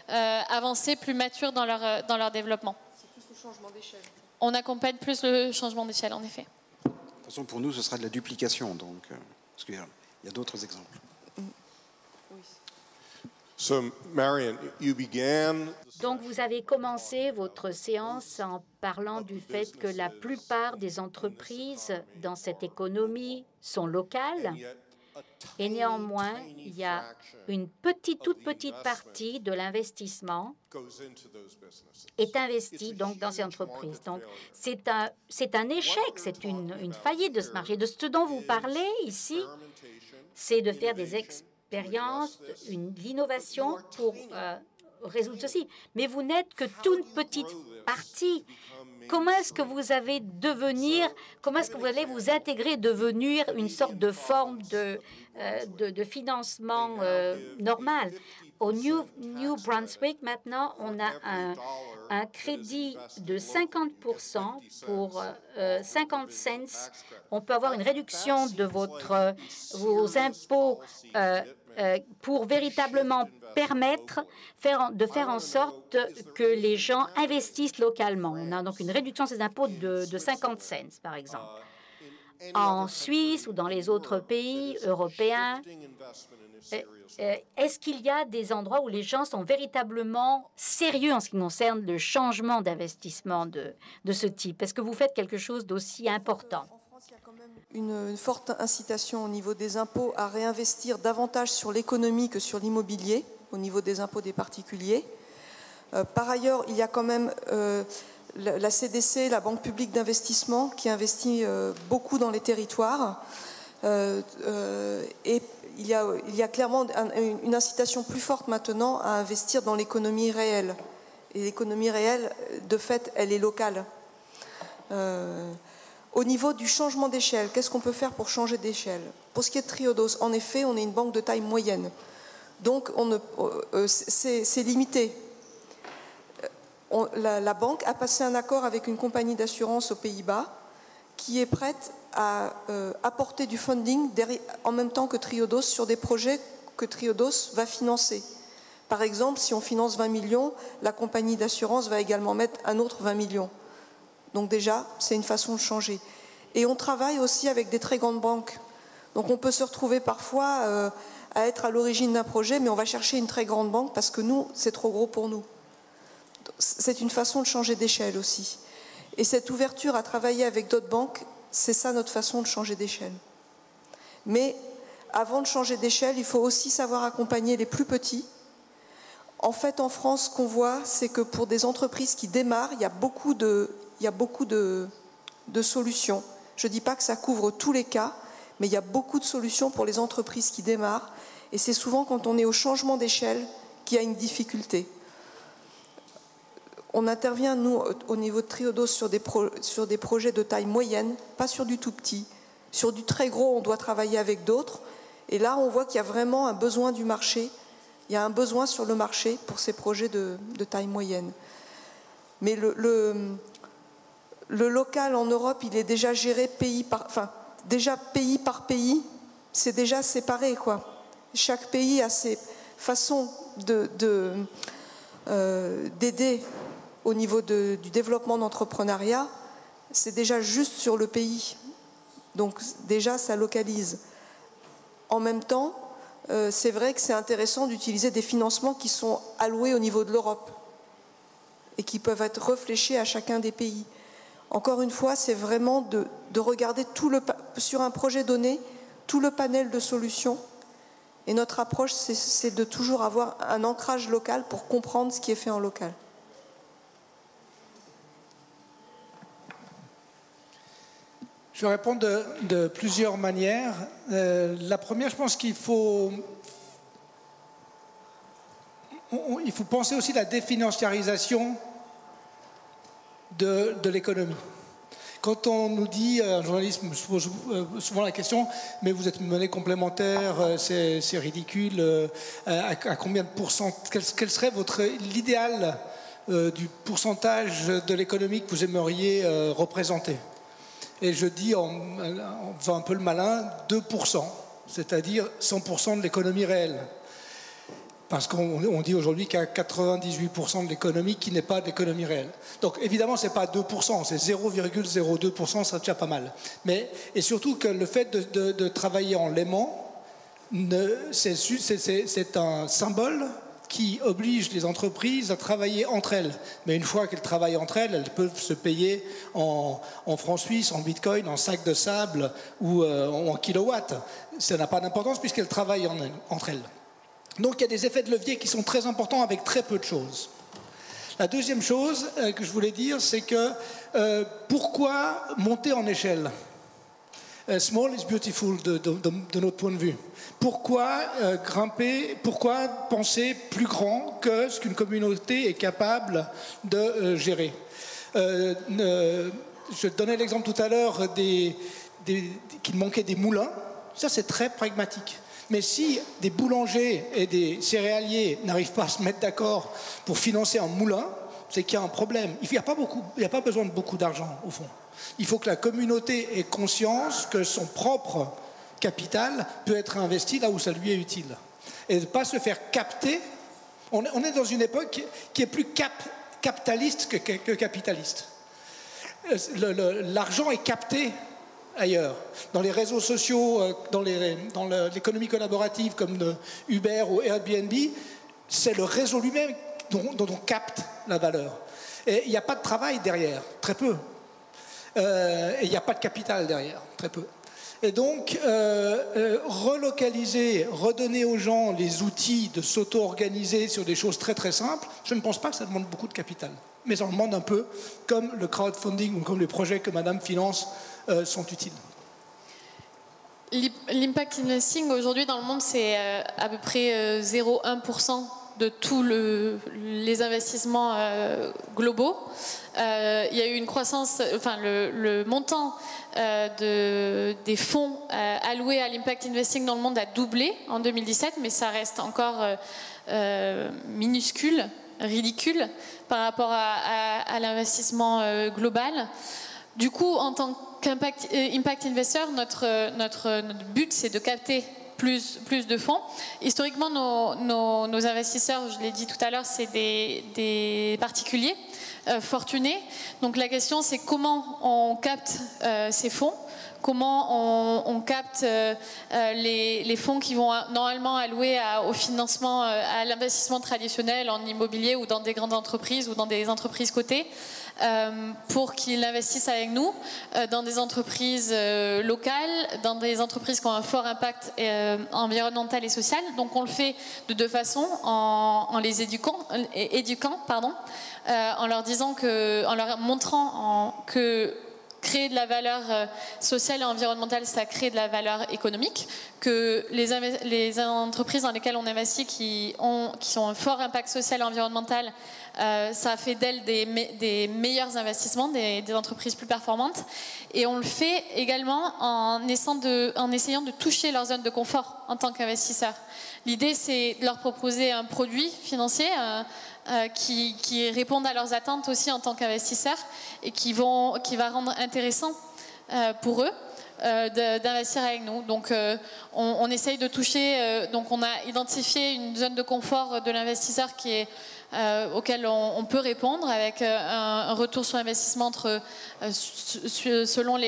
avancées, plus matures dans leur développement. C'est plus le changement d'échelle. On accompagne plus le changement d'échelle, en effet. De toute façon, pour nous, ce sera de la duplication. Donc, parce qu'il y a d'autres exemples. Donc vous avez commencé votre séance en parlant du fait que la plupart des entreprises dans cette économie sont locales et néanmoins il y a une toute petite partie de l'investissement est investi donc dans ces entreprises. Donc c'est un échec, c'est une faillite de ce marché. De ce dont vous parlez ici, c'est de faire des expériences, l'innovation pour résoudre ceci. Mais vous n'êtes que toute petite partie. Comment est-ce que vous allez vous intégrer, devenir une sorte de forme de financement normal? Au New Brunswick, maintenant, on a un crédit de 50% pour 50 cents. On peut avoir une réduction de vos impôts pour véritablement permettre de faire en sorte que les gens investissent localement. On a donc une réduction de ces impôts de 50 cents, par exemple. En Suisse ou dans les autres pays européens, est-ce qu'il y a des endroits où les gens sont véritablement sérieux en ce qui concerne le changement d'investissement de ce type? Est-ce que vous faites quelque chose d'aussi important? Il y a quand même une forte incitation au niveau des impôts à réinvestir davantage sur l'économie que sur l'immobilier, au niveau des impôts des particuliers. Par ailleurs, il y a quand même la CDC, la Banque publique d'investissement, qui investit beaucoup dans les territoires. Et il y a clairement une incitation plus forte maintenant à investir dans l'économie réelle. Et l'économie réelle, de fait, elle est locale. Au niveau du changement d'échelle, qu'est-ce qu'on peut faire pour changer d'échelle? Pour ce qui est de Triodos, en effet, on est une banque de taille moyenne. Donc, c'est limité. La banque a passé un accord avec une compagnie d'assurance aux Pays-Bas qui est prête à apporter du funding en même temps que Triodos sur des projets que Triodos va financer. Par exemple, si on finance 20 millions, la compagnie d'assurance va également mettre un autre 20 millions. Donc déjà, c'est une façon de changer. Et on travaille aussi avec des très grandes banques. Donc on peut se retrouver parfois à être à l'origine d'un projet, mais on va chercher une très grande banque parce que nous, c'est trop gros pour nous. C'est une façon de changer d'échelle aussi. Et cette ouverture à travailler avec d'autres banques, c'est ça notre façon de changer d'échelle. Mais avant de changer d'échelle, il faut aussi savoir accompagner les plus petits. En fait, en France, ce qu'on voit, c'est que pour des entreprises qui démarrent, il y a beaucoup de solutions. Je ne dis pas que ça couvre tous les cas, mais il y a beaucoup de solutions pour les entreprises qui démarrent. Et c'est souvent quand on est au changement d'échelle qu'il y a une difficulté. On intervient, nous, au niveau de Triodos, sur des projets de taille moyenne, pas sur du tout petit. Sur du très gros, on doit travailler avec d'autres. Et là, on voit qu'il y a vraiment un besoin du marché. Il y a un besoin sur le marché pour ces projets de taille moyenne. Mais le local en Europe, il est déjà géré pays par pays. C'est déjà séparé, quoi. Chaque pays a ses façons d'aider au niveau du développement d'entrepreneuriat. C'est déjà juste sur le pays. Donc déjà, ça localise. En même temps, c'est vrai que c'est intéressant d'utiliser des financements qui sont alloués au niveau de l'Europe et qui peuvent être réfléchis à chacun des pays. Encore une fois, c'est vraiment de regarder sur un projet donné tout le panel de solutions. Et notre approche, c'est de toujours avoir un ancrage local pour comprendre ce qui est fait en local. Je vais répondre de plusieurs manières. La première, je pense qu'il faut penser aussi la définanciarisation de l'économie. Quand on nous dit, un journaliste me pose souvent la question, mais vous êtes une monnaie complémentaire, c'est ridicule, à combien de pourcents, quel serait l'idéal du pourcentage de l'économie que vous aimeriez représenter? Et je dis, en faisant un peu le malin, 2%, c'est-à-dire 100% de l'économie réelle. Parce qu'on dit aujourd'hui qu'il y a 98% de l'économie qui n'est pas de l'économie réelle. Donc évidemment, ce n'est pas 2%, c'est 0,02%, c'est déjà pas mal. Et surtout que le fait de travailler en l'aimant, c'est un symbole qui oblige les entreprises à travailler entre elles. Mais une fois qu'elles travaillent entre elles, elles peuvent se payer en francs suisses, en bitcoin, en sacs de sable ou en kilowatts. Ça n'a pas d'importance puisqu'elles travaillent entre elles. Donc il y a des effets de levier qui sont très importants avec très peu de choses. La deuxième chose que je voulais dire, c'est que pourquoi monter en échelle? Small is beautiful de notre point de vue. Pourquoi grimper, pourquoi penser plus grand que ce qu'une communauté est capable de gérer? Je donnais l'exemple tout à l'heure qu'il manquait des moulins. Ça, c'est très pragmatique. Mais si des boulangers et des céréaliers n'arrivent pas à se mettre d'accord pour financer un moulin, c'est qu'il y a un problème. Il n'y a pas besoin de beaucoup d'argent, au fond. Il faut que la communauté ait conscience que son propre capital peut être investi là où ça lui est utile. Et de ne pas se faire capter. On est dans une époque qui est plus capitaliste que capitaliste. L'argent est capté ailleurs. Dans les réseaux sociaux, dans l'économie collaborative comme Uber ou Airbnb, c'est le réseau lui-même dont on capte la valeur. Et il n'y a pas de travail derrière, très peu. Et il n'y a pas de capital derrière, très peu. Et donc, relocaliser, redonner aux gens les outils de s'auto-organiser sur des choses très très simples, je ne pense pas que ça demande beaucoup de capital. Mais ça en demande un peu, comme le crowdfunding ou comme les projets que Madame finance sont utiles. L'impact investing aujourd'hui dans le monde, c'est à peu près 0,1% de tous les investissements globaux. Il y a eu une croissance, enfin le montant des fonds alloués à l'impact investing dans le monde a doublé en 2017, mais ça reste encore minuscule, ridicule par rapport à l'investissement global. Du coup, en tant qu'impact investor, notre but, c'est de capter plus de fonds. Historiquement, nos investisseurs, je l'ai dit tout à l'heure, c'est des particuliers fortunés. Donc la question, c'est comment on capte ces fonds, comment on capte les fonds qui vont normalement allouer au financement, à l'investissement traditionnel en immobilier ou dans des grandes entreprises ou dans des entreprises cotées, pour qu'ils investissent avec nous dans des entreprises locales, dans des entreprises qui ont un fort impact environnemental et social. Donc on le fait de deux façons, en les éduquant, en leur disant en leur montrant que créer de la valeur sociale et environnementale, ça crée de la valeur économique, que les entreprises dans lesquelles on investit qui ont un fort impact social et environnemental, ça fait d'elles des meilleurs investissements, des entreprises plus performantes. Et on le fait également en essayant de toucher leur zone de confort en tant qu'investisseurs. L'idée, c'est de leur proposer un produit financier qui répondent à leurs attentes aussi en tant qu'investisseurs et qui va rendre intéressant pour eux d'investir avec nous. Donc on essaye de toucher, donc on a identifié une zone de confort de l'investisseur auquel on peut répondre avec un retour sur investissement selon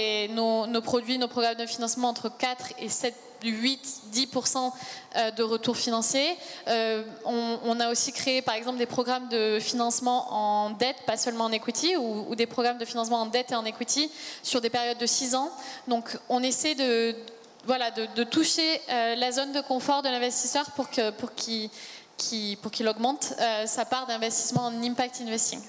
nos produits, nos programmes de financement entre 4 et 7, 8-10% de retour financier. On a aussi créé par exemple des programmes de financement en dette, pas seulement en equity, ou des programmes de financement en dette et en equity sur des périodes de 6 ans. Donc on essaie de toucher la zone de confort de l'investisseur pour qu'il augmente sa part d'investissement en impact investing.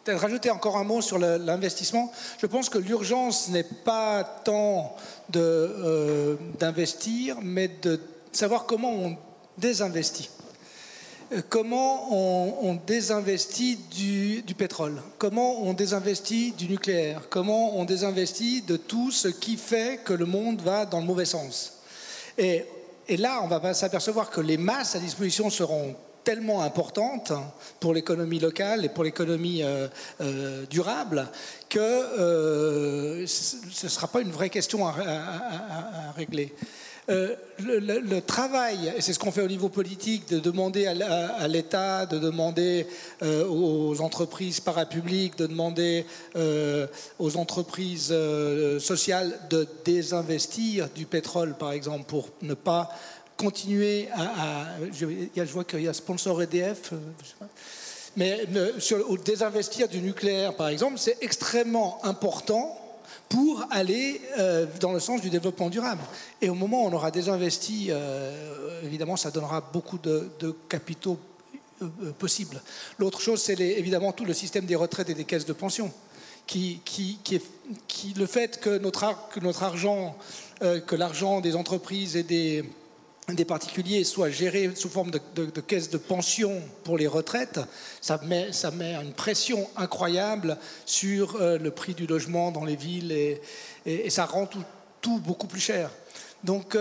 Peut-être rajouter encore un mot sur l'investissement. Je pense que l'urgence n'est pas tant d'investir, mais de savoir comment on désinvestit. Comment on désinvestit du pétrole, comment on désinvestit du nucléaire, comment on désinvestit de tout ce qui fait que le monde va dans le mauvais sens. Et là, on va s'apercevoir que les masses à disposition seront tellement importante pour l'économie locale et pour l'économie durable que ce ne sera pas une vraie question à régler. Le travail, et c'est ce qu'on fait au niveau politique, de demander à l'État, de demander aux entreprises parapubliques, de demander aux entreprises sociales de désinvestir du pétrole, par exemple, pour ne pas continuer je vois qu'il y a sponsor EDF, mais désinvestir du nucléaire, par exemple, c'est extrêmement important pour aller dans le sens du développement durable. Et au moment où on aura désinvesti, évidemment, ça donnera beaucoup de capitaux possibles. L'autre chose, c'est évidemment tout le système des retraites et des caisses de pension. Le fait que notre argent, que l'argent des entreprises et des particuliers soit géré sous forme de caisse de pension pour les retraites, ça met une pression incroyable sur le prix du logement dans les villes et ça rend tout beaucoup plus cher. Donc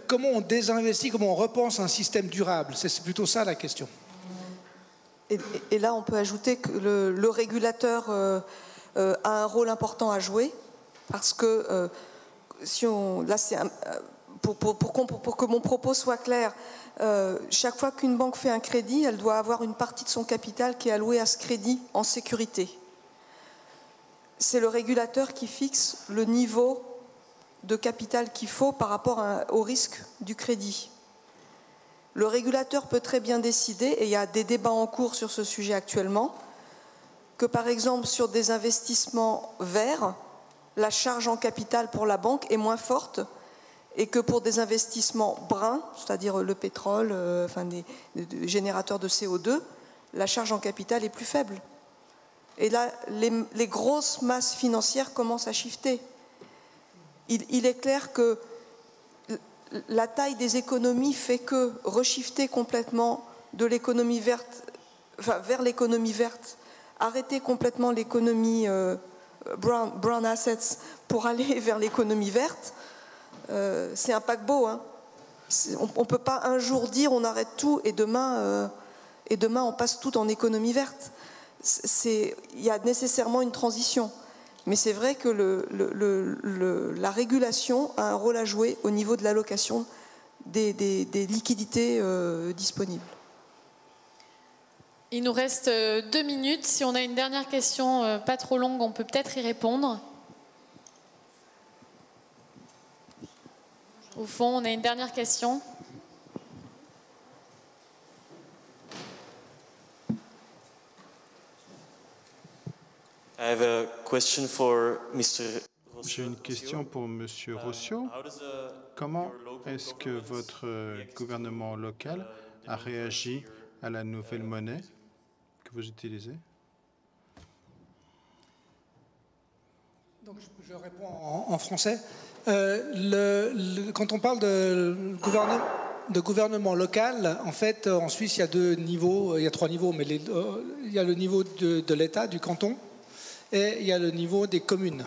comment on désinvestit, comment on repense un système durable, c'est plutôt ça la question. Et là, on peut ajouter que le régulateur a un rôle important à jouer parce que là, c'est pour que mon propos soit clair, chaque fois qu'une banque fait un crédit, elle doit avoir une partie de son capital qui est allouée à ce crédit en sécurité. C'est le régulateur qui fixe le niveau de capital qu'il faut par rapport au risque du crédit. Le régulateur peut très bien décider, et il y a des débats en cours sur ce sujet actuellement, que par exemple sur des investissements verts, la charge en capital pour la banque est moins forte et que pour des investissements bruns, c'est-à-dire le pétrole, des générateurs de CO2, la charge en capital est plus faible. Et là, les grosses masses financières commencent à shifter. Il est clair que la taille des économies fait que reshifter complètement de l'économie verte, vers l'économie verte, arrêter complètement l'économie brown assets pour aller vers l'économie verte, c'est un paquebot. Hein. On ne peut pas un jour dire on arrête tout et demain on passe tout en économie verte. Il y a nécessairement une transition. Mais c'est vrai que la régulation a un rôle à jouer au niveau de l'allocation des liquidités disponibles. Il nous reste 2 minutes. Si on a une dernière question pas trop longue, on peut peut-être y répondre. Au fond, on a une dernière question. J'ai une question pour M. Rossio. Comment est-ce que votre gouvernement local a réagi à la nouvelle monnaie que vous utilisez? Donc je réponds en français. Quand on parle de gouvernement local, en fait, en Suisse, il y a deux niveaux, il y a trois niveaux, mais il y a le niveau de l'État, du canton, et il y a le niveau des communes.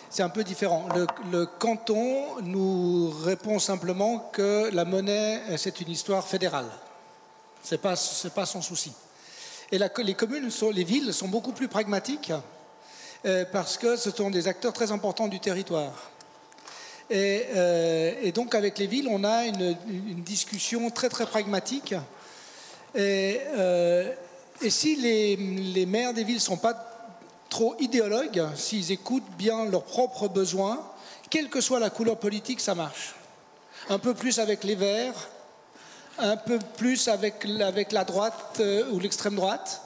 C'est un peu différent. Le canton nous répond simplement que la monnaie, c'est une histoire fédérale. C'est pas son souci. Et les communes, les villes sont beaucoup plus pragmatiques parce que ce sont des acteurs très importants du territoire. Et donc avec les villes, on a une discussion très très pragmatique. Et si les maires des villes ne sont pas trop idéologues, s'ils écoutent bien leurs propres besoins, quelle que soit la couleur politique, ça marche. Un peu plus avec les Verts, un peu plus avec la droite ou l'extrême droite,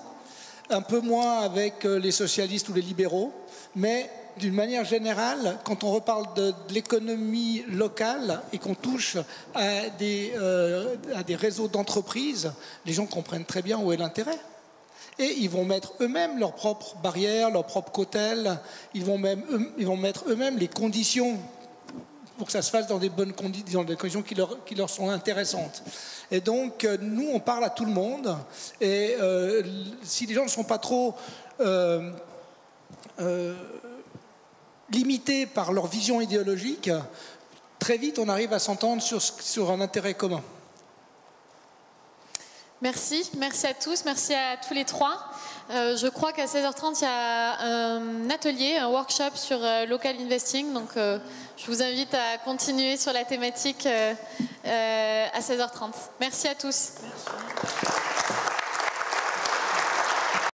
un peu moins avec les socialistes ou les libéraux, mais d'une manière générale, quand on reparle de l'économie locale et qu'on touche à des réseaux d'entreprises, les gens comprennent très bien où est l'intérêt. Et ils vont mettre eux-mêmes leurs propres barrières, leurs propres cautèles, ils vont mettre eux-mêmes les conditions pour que ça se fasse dans des bonnes conditions, dans des conditions qui leur sont intéressantes. Et donc, nous, on parle à tout le monde. Et si les gens ne sont pas trop limités par leur vision idéologique, très vite, on arrive à s'entendre sur un intérêt commun. Merci à tous, merci à tous les trois. Je crois qu'à 16h30, il y a un atelier, un workshop sur local investing. Donc, je vous invite à continuer sur la thématique à 16h30. Merci à tous. Merci.